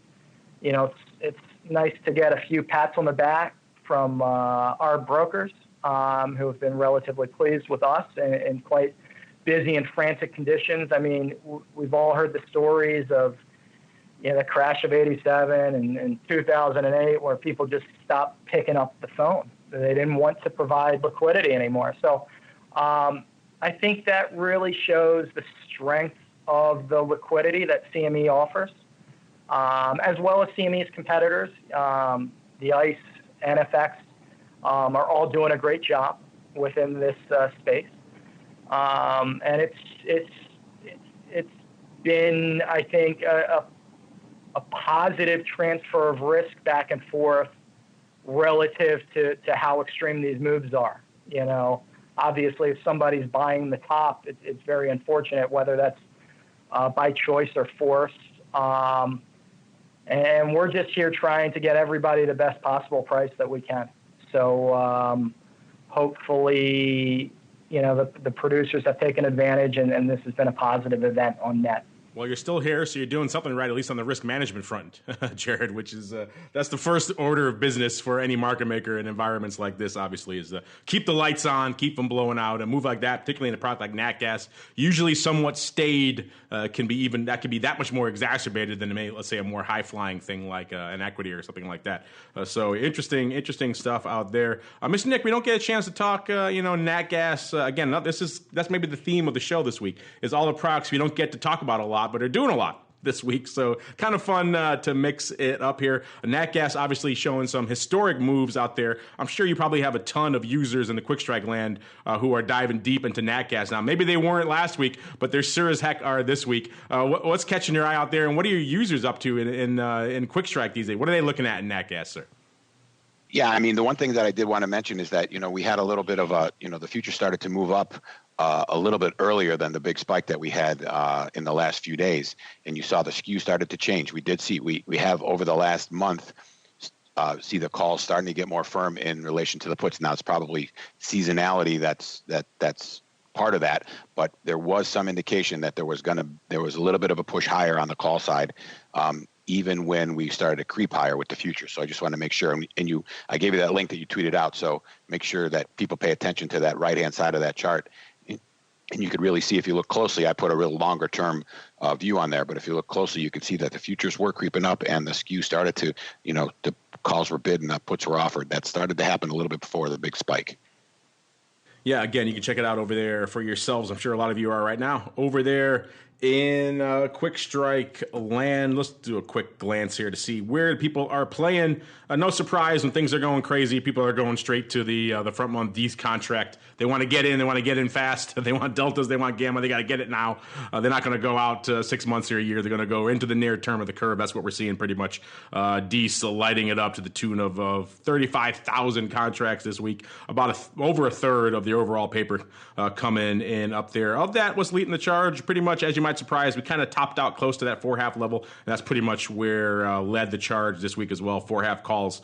it's nice to get a few pats on the back from our brokers who have been relatively pleased with us and quite busy and frantic conditions. We've all heard the stories of the crash of 87 and 2008 where people just stopped picking up the phone. They didn't want to provide liquidity anymore. So I think that really shows the strength of the liquidity that CME offers, as well as CME's competitors. The ICE, NFX are all doing a great job within this space. And it's been, I think, a positive transfer of risk back and forth relative to how extreme these moves are. Obviously, if somebody's buying the top, it's very unfortunate, whether that's by choice or forced. And we're just here trying to get everybody the best possible price that we can. So hopefully, the producers have taken advantage, and this has been a positive event on net. Well, you're still here, so you're doing something right, at least on the risk management front, Jared, which is that's the first order of business for any market maker in environments like this, obviously, is keep the lights on, keep them blowing out. A move like that, particularly in a product like Nat Gas, usually somewhat staid, can be that much more exacerbated than, let's say, a more high-flying thing like an equity or something like that. So interesting stuff out there. Mr. Nick, we don't get a chance to talk, Nat Gas. Again, that's maybe the theme of the show this week, is all the products we don't get to talk about a lot, but are doing a lot this week, so kind of fun to mix it up here. Nat Gas obviously showing some historic moves out there. I'm sure you probably have a ton of users in the quick strike land who are diving deep into Nat Gas now. Maybe they weren't last week, but they sure as heck are this week. What's catching your eye out there, and what are your users up to in quick strike these days? What are they looking at in Nat Gas, sir? Yeah, the one thing that I did want to mention is that, we had a little bit of the future started to move up a little bit earlier than the big spike that we had in the last few days. And you saw the skew started to change. We did see, we have over the last month see the calls starting to get more firm in relation to the puts. Now it's probably seasonality that's part of that, but there was some indication that there was a little bit of a push higher on the call side, even when we started to creep higher with the futures. So I just want to make sure, I gave you that link that you tweeted out, so make sure that people pay attention to that right-hand side of that chart. And you could really see, if you look closely, I put a real longer term view on there, but if you look closely, you can see that the futures were creeping up and the skew started to, the calls were bid and the puts were offered. That started to happen a little bit before the big spike. Yeah, again, you can check it out over there for yourselves. I'm sure a lot of you are right now over there in quick strike land. Let's do a quick glance here to see where people are playing. No surprise when things are going crazy. People are going straight to the front month D's contract. They want to get in. They want to get in fast. They want deltas. They want gamma. They got to get it now. They're not going to go out 6 months or a year. They're going to go into the near term of the curve. That's what we're seeing pretty much. D's lighting it up to the tune of 35,000 contracts this week. About over a third of the overall paper coming in up there. Of that, what's leading the charge? Pretty much, as you might surprise, we kind of topped out close to that 4.5 level. And that's pretty much where led the charge this week as well. 4.5 calls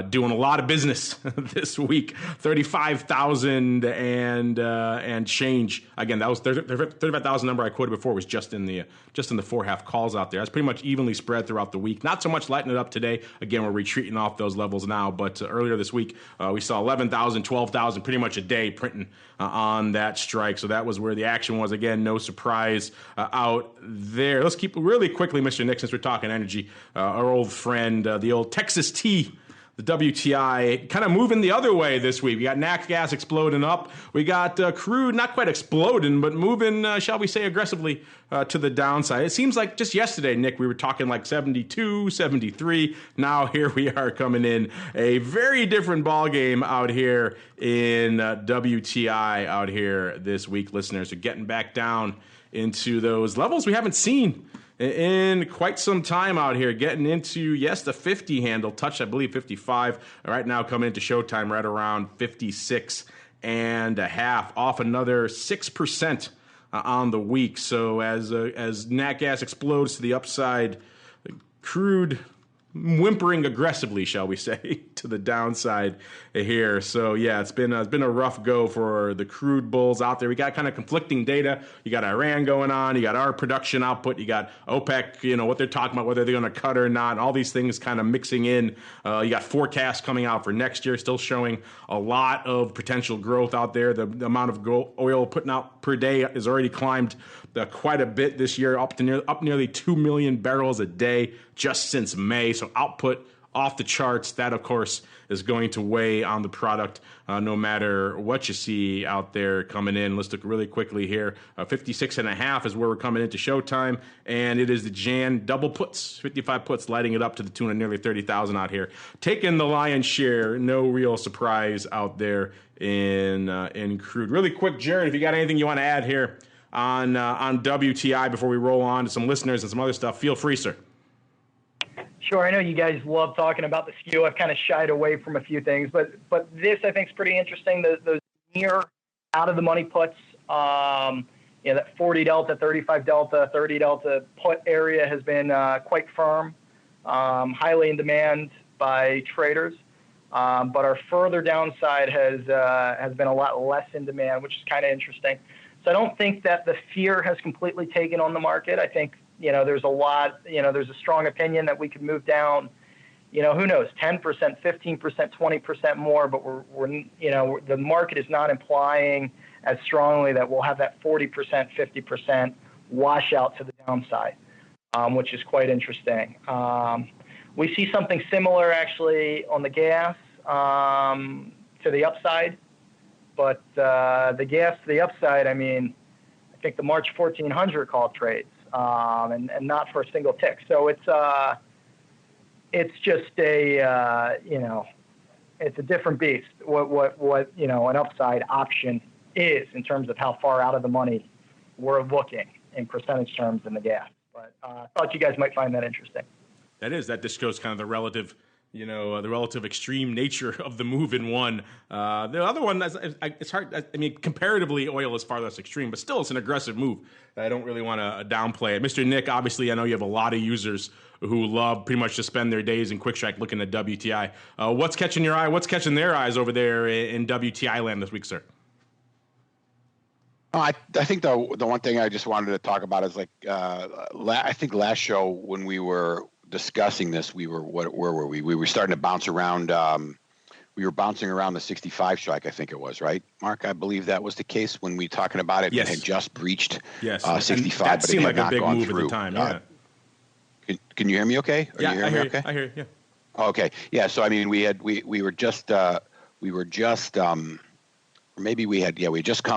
doing a lot of business this week. 35,000 and change. Again, that was 35,000 number I quoted before was just in the 4.5 calls out there. That's pretty much evenly spread throughout the week. Not so much lighting it up today. Again, we're retreating off those levels now. But earlier this week, we saw 11,000, 12,000 pretty much a day printing on that strike. So that was where the action was. Again, no surprise out there. Let's keep really quickly, Mr. Nick, since we're talking energy. Our old friend, the old Texas T, the WTI, kind of moving the other way this week. We got Nat Gas exploding up. We got crude not quite exploding, but moving, shall we say, aggressively to the downside. It seems like just yesterday, Nick, we were talking like 72, 73. Now here we are coming in a very different ball game out here in WTI out here this week. Listeners are getting back down into those levels we haven't seen in quite some time out here, getting into, the 50 handle, touched, I believe, 55. Right now, coming into showtime right around 56.5, off another 6% on the week. So as Nat Gas explodes to the upside, crude whimpering aggressively, shall we say, to the downside here. So yeah, it's been a rough go for the crude bulls out there. We got kind of conflicting data. You got Iran going on. You got our production output. You got OPEC. What they're talking about, whether they're going to cut or not. All these things kind of mixing in. You got forecasts coming out for next year, still showing a lot of potential growth out there. The amount of oil putting out per day has already climbed quite a bit this year, up nearly 2 million barrels a day just since May. So output off the charts. That, of course, is going to weigh on the product no matter what you see out there coming in. Let's look really quickly here. 56.5 is where we're coming into showtime, and it is the Jan double puts, 55 puts, lighting it up to the tune of nearly 30,000 out here. Taking the lion's share, no real surprise out there in crude. Really quick, Jared, if you got anything you want to add here on WTI before we roll on to some listeners and some other stuff, feel free, sir. Sure. I know you guys love talking about the skew. I've kind of shied away from a few things, but this I think is pretty interesting. Those near out of the money puts, that 40 delta, 35 delta, 30 delta put area has been quite firm, highly in demand by traders. But our further downside has been a lot less in demand, which is kind of interesting. So I don't think that the fear has completely taken on the market. I think, there's a lot, there's a strong opinion that we could move down, who knows, 10%, 15%, 20% more, but the market is not implying as strongly that we'll have that 40%, 50% washout to the downside, which is quite interesting. We see something similar actually on the gas to the upside, but the gas to the upside, I think the March 1400 call trades. And not for a single tick. So it's just it's a different beast. What an upside option is in terms of how far out of the money we're looking in percentage terms in the gas. But I thought you guys might find that interesting. That just shows kind of the relative, the relative extreme nature of the move in one. The other one, it's hard. I mean, comparatively, oil is far less extreme, but still, it's an aggressive move. I don't really want to downplay it. Mr. Nick, obviously, I know you have a lot of users who love pretty much to spend their days in Quick Strike looking at WTI. What's catching your eye? What's catching their eyes over there in WTI land this week, sir? I think the one thing I just wanted to talk about is I think last show when we were discussing this, where were we? We were starting to bounce around. We were bouncing around the 65 strike, I think it was, right, Mark? I believe that was the case when we were talking about it. Yes. It had just breached 65, that but it had not gone through. At the time, yeah. Can you hear me okay? I hear you. Yeah. Okay. Yeah. So I mean, we were just come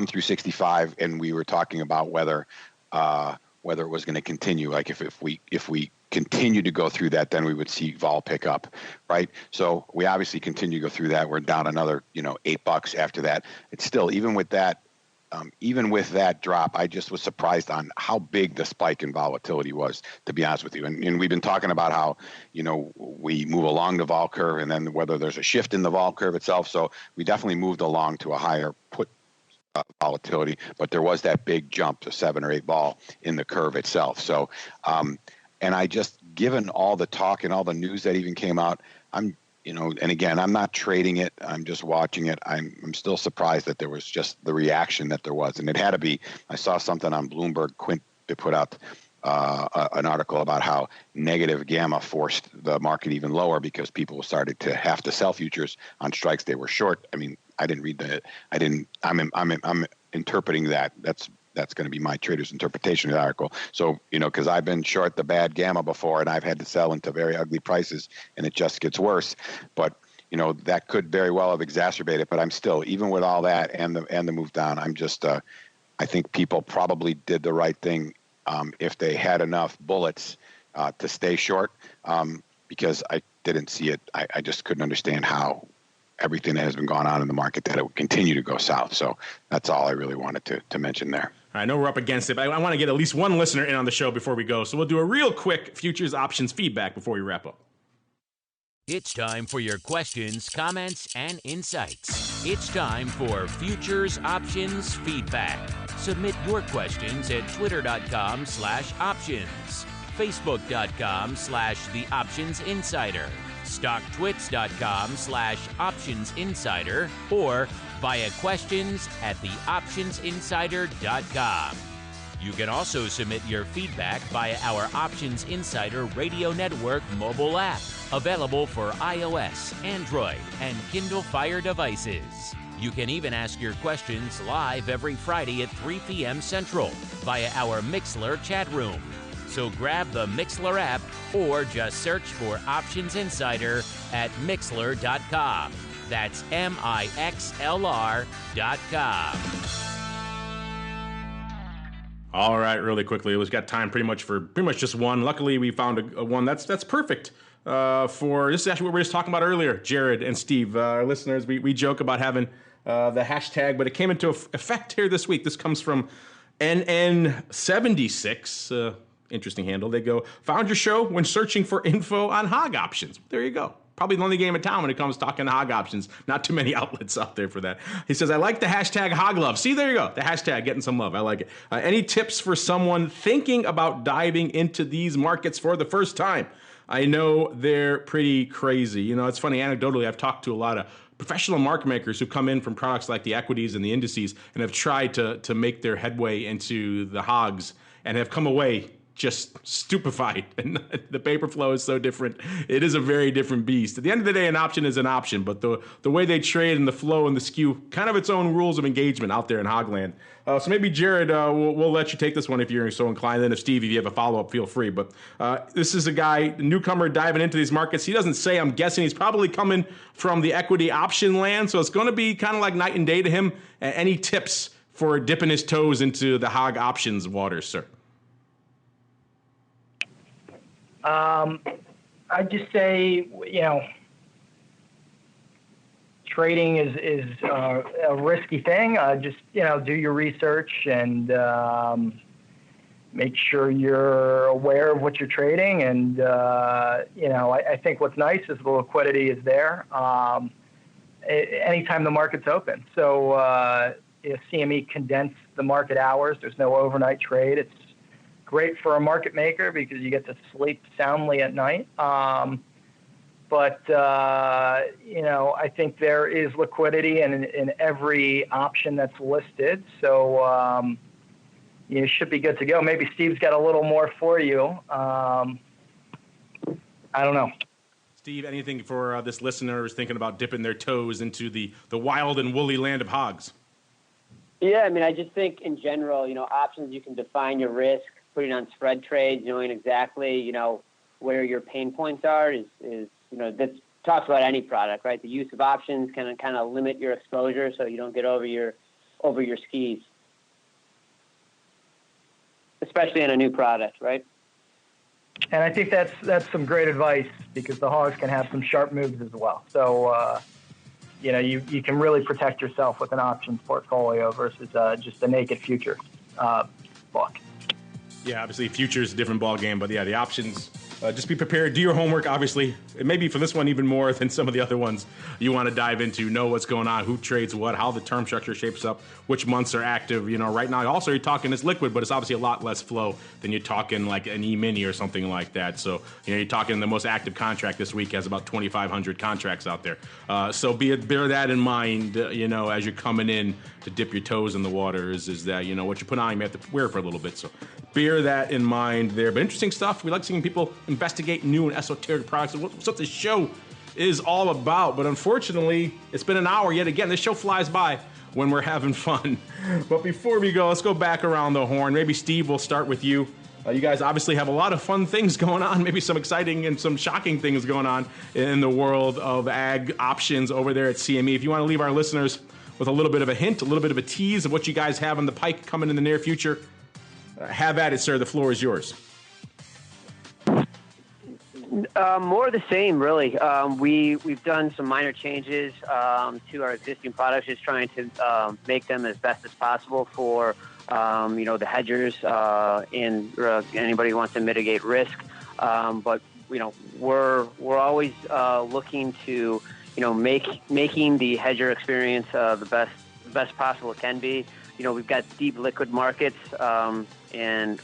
through 65, and we were talking about whether it was going to continue. Like if we continue to go through that, then we would see vol pick up, right? So we obviously continue to go through that. We're down another $8 after that. It's still, even with that drop, I just was surprised on how big the spike in volatility was, to be honest with you. And we've been talking about how, we move along the vol curve, and then whether there's a shift in the vol curve itself. So we definitely moved along to a higher put volatility, but there was that big jump to 7 or 8 vol in the curve itself. So, and I just, given all the talk and all the news that even came out, and again, I'm not trading it. I'm just watching it. I'm still surprised that there was just the reaction that there was. And it had to be, I saw something on Bloomberg, Quint, to put out an article about how negative gamma forced the market even lower because people started to have to sell futures on strikes they were short. I mean, I didn't read that. I'm interpreting that. That's going to be my trader's interpretation of the article. So, because I've been short the bad gamma before, and I've had to sell into very ugly prices, and it just gets worse. But, that could very well have exacerbated. But I'm still, even with all that and the move down, I'm just, I think people probably did the right thing if they had enough bullets to stay short, because I didn't see it. I just couldn't understand how everything that has been going on in the market, that it would continue to go south. So that's all I really wanted to mention there. I know we're up against it, but I want to get at least one listener in on the show before we go. So we'll do a real quick futures options feedback before we wrap up. It's time for your questions, comments, and insights. It's time for Futures Options Feedback. Submit your questions at twitter.com/options, facebook.com/The Options Insider, stocktwits.com/Options Insider, or via questions@theoptionsinsider.com. You can also submit your feedback via our Options Insider Radio Network mobile app, available for iOS, Android, and Kindle Fire devices. You can even ask your questions live every Friday at 3 p.m. Central via our Mixlr chat room. So grab the Mixlr app or just search for Options Insider at Mixlr.com. That's Mixlr.com. All right, really quickly. We've got time pretty much just one. Luckily, we found a one that's perfect for, this is actually what we were just talking about earlier, Jared and Steve. Our listeners, we joke about having the hashtag, but it came into effect here this week. This comes from NN76, interesting handle. They go, found your show when searching for info on hog options. There you go. Probably the only game in town when it comes to talking hog options. Not too many outlets out there for that. He says, I like the hashtag hog love. See, there you go. The hashtag getting some love. I like it. Any tips for someone thinking about diving into these markets for the first time? I know they're pretty crazy. It's funny. Anecdotally, I've talked to a lot of professional market makers who come in from products like the equities and the indices and have tried to make their headway into the hogs and have come away just stupefied. And the paper flow is so different. It is a very different beast. At the end of the day, an option is an option, but the way they trade and the flow and the skew, kind of its own rules of engagement out there in hogland. So maybe Jared, we'll let you take this one if you're so inclined. Then if Steve, if you have a follow-up, feel free. But this is a guy, newcomer, diving into these markets. He doesn't say, I'm guessing he's probably coming from the equity option land. So it's going to be kind of like night and day to him. Any tips for dipping his toes into the hog options waters, sir? I'd just say, trading is a risky thing. Just, do your research and, make sure you're aware of what you're trading. And, I think what's nice is the liquidity is there anytime the market's open. So CME condensed the market hours. There's no overnight trade. It's great for a market maker because you get to sleep soundly at night. But I think there is liquidity in every option that's listed. So you should be good to go. Maybe Steve's got a little more for you. I don't know. Steve, anything for this listener who's thinking about dipping their toes into the wild and woolly land of hogs? Yeah, I mean, I just think in general, options, you can define your risk, putting on spread trades, knowing exactly, where your pain points are is that talks about any product, right? The use of options can kind of limit your exposure so you don't get over your skis, especially in a new product, right? And I think that's some great advice because the hogs can have some sharp moves as well. So, you can really protect yourself with an options portfolio versus just a naked future book. Yeah, obviously futures is a different ball game, but yeah, the options. Just be prepared. Do your homework, obviously. And maybe for this one even more than some of the other ones you want to dive into. Know what's going on, who trades what, how the term structure shapes up, which months are active. Right now, also you're talking it's liquid, but it's obviously a lot less flow than you're talking like an E-mini or something like that. So, you're talking the most active contract this week has about 2,500 contracts out there. So bear that in mind, as you're coming in to dip your toes in the waters is that, what you put on, you may have to wear for a little bit. So bear that in mind there. But interesting stuff. We like seeing people investigate new and esoteric products. What's what the show is all about. But unfortunately, it's been an hour yet again. This show flies by when we're having fun. But before we go, let's go back around the horn. Maybe Steve, we'll start with you. You guys obviously have a lot of fun things going on, maybe some exciting and some shocking things going on in the world of ag options over there at CME. If you want to leave our listeners with a little bit of a hint, a little bit of a tease of what you guys have on the pike coming in the near future, have at it, sir. The floor is yours. More of the same, really. We've done some minor changes to our existing products, just trying to make them as best as possible for the hedgers and anybody who wants to mitigate risk. But we're always looking to making the hedger experience the best possible it can be. We've got deep liquid markets, and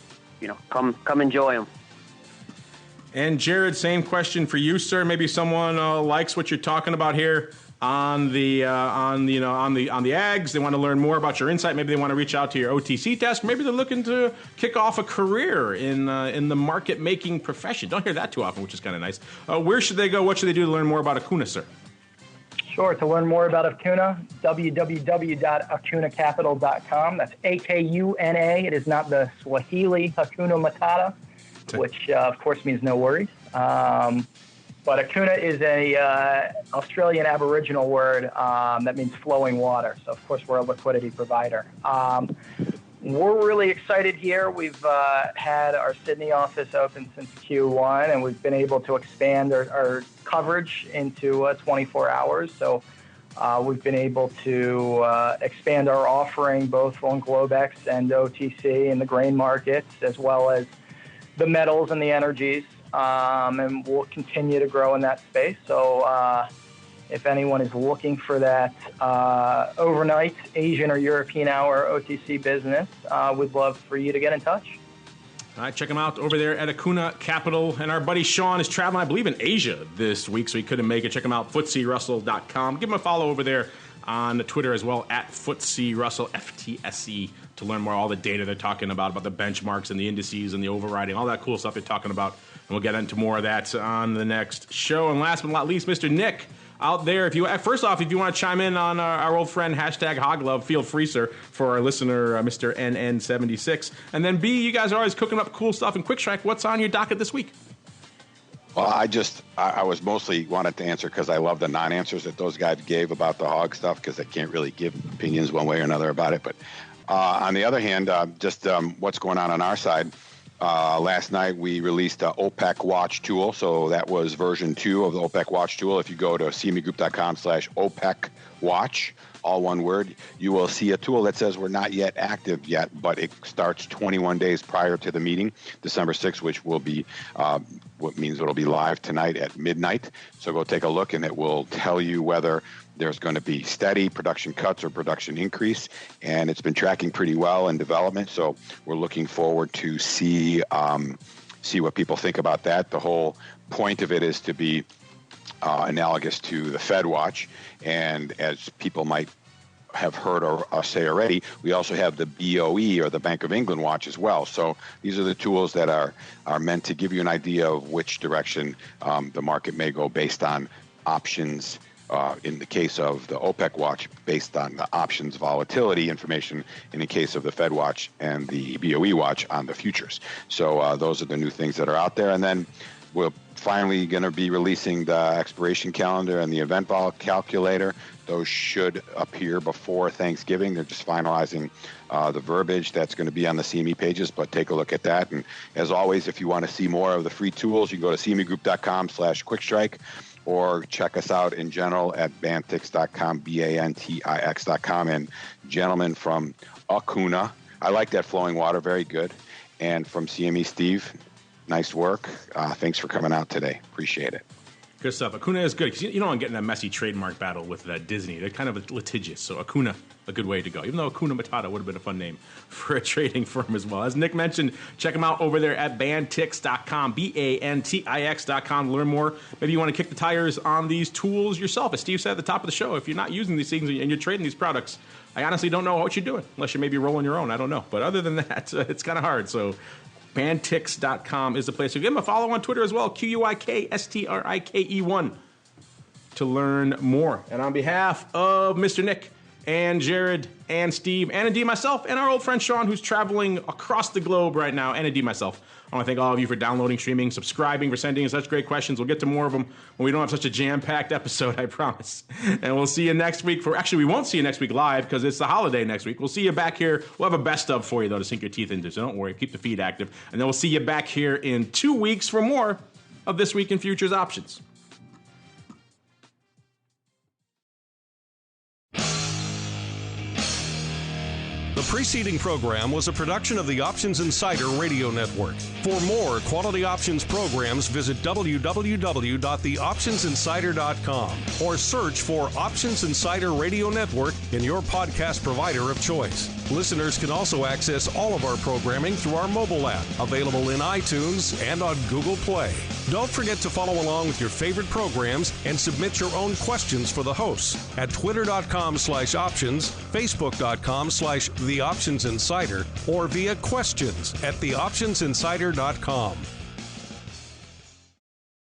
come enjoy them. And Jared, same question for you, sir. Maybe someone likes what you're talking about here on the ags. They want to learn more about your insight. Maybe they want to reach out to your OTC desk. Maybe they're looking to kick off a career in the market making profession. Don't hear that too often, which is kind of nice. Where should they go? What should they do to learn more about Akuna, sir? Sure. To learn more about Akuna, www.akunacapital.com. That's Akuna. It is not the Swahili Hakuna Matata, which of course means no worries. But Akuna is a Australian Aboriginal word that means flowing water. So of course we're a liquidity provider. We're really excited here. We've had our Sydney office open since Q1, and we've been able to expand our coverage into 24 hours. So we've been able to expand our offering both on Globex and OTC in the grain markets, as well as the metals and the energies, and we'll continue to grow in that space. So if anyone is looking for that overnight Asian or European hour OTC business, we'd love for you to get in touch. All right, check them out over there at Akuna Capital. And our buddy Sean is traveling, I believe, in Asia this week, so he couldn't make it. Check him out, FTSERussell.com. Give him a follow over there on Twitter as well, at FTSERussell, FTSE, to learn more all the data they're talking about the benchmarks and the indices and the overriding, all that cool stuff they're talking about. And we'll get into more of that on the next show. And last but not least, Mr. Nick out there. First off, if you want to chime in on our old friend, #HogLove, feel free, sir, for our listener, Mr. NN76. And then B, you guys are always cooking up cool stuff in Quick Strike. What's on your docket this week? Well, I was mostly wanted to answer because I love the non-answers that those guys gave about the hog stuff, because they can't really give opinions one way or another about it. But on the other hand, what's going on our side, Last night we released the OPEC Watch tool. So that was version 2 of the OPEC Watch tool. If you go to cmegroup.com/OPEC Watch, all one word, you will see a tool that says we're not yet active yet, but it starts 21 days prior to the meeting, December 6th, which will be what means it'll be live tonight at midnight. So go take a look, and it will tell you whether there's going to be steady production cuts or production increase, and it's been tracking pretty well in development. So we're looking forward to see what people think about that. The whole point of it is to be analogous to the Fed Watch, and as people might have heard us say already, we also have the BOE, or the Bank of England Watch, as well. So these are the tools that are meant to give you an idea of which direction the market may go based on options. In the case of the OPEC Watch, based on the options volatility information, in the case of the Fed Watch and the BOE Watch on the futures. So those are the new things that are out there. And then we're finally going to be releasing the expiration calendar and the event vol calculator. Those should appear before Thanksgiving. They're just finalizing the verbiage that's going to be on the CME pages, but take a look at that. And as always, if you want to see more of the free tools, you can go to cmegroup.com/quickstrike, or check us out in general at bantix.com, BANTIX.com. And gentlemen from Akuna, I like that flowing water, very good. And from CME, Steve, nice work. Thanks for coming out today. Appreciate it. Good stuff. Akuna is good, because you don't want to get in a messy trademark battle with Disney. They're kind of litigious, so Akuna, a good way to go. Even though Akuna Matata would have been a fun name for a trading firm as well. As Nick mentioned, check them out over there at bantix.com, BANTIX.com to learn more. Maybe you want to kick the tires on these tools yourself. As Steve said at the top of the show, if you're not using these things and you're trading these products, I honestly don't know what you're doing, unless you're maybe rolling your own. I don't know. But other than that, it's kind of hard. So Bantix.com is the place. So give them a follow on Twitter as well, QUIKSTRIKE1, to learn more. And on behalf of Mr. Nick and Jared and Steve and indeed myself and our old friend Sean, who's traveling across the globe right now, and indeed myself, I want to thank all of you for downloading, streaming, subscribing, for sending in such great questions. We'll get to more of them when we don't have such a jam-packed episode, I promise. And we'll see you next week actually, we won't see you next week live because it's the holiday next week. We'll see you back here. We'll have a best of for you, though, to sink your teeth into, so don't worry. Keep the feed active. And then we'll see you back here in 2 weeks for more of This Week in Futures Options. The preceding program was a production of the Options Insider Radio Network. For more quality options programs, visit www.theoptionsinsider.com or search for Options Insider Radio Network in your podcast provider of choice. Listeners can also access all of our programming through our mobile app, available in iTunes and on Google Play. Don't forget to follow along with your favorite programs and submit your own questions for the hosts at twitter.com/options, facebook.com/theoptionsinsider, or via questions at theoptionsinsider.com.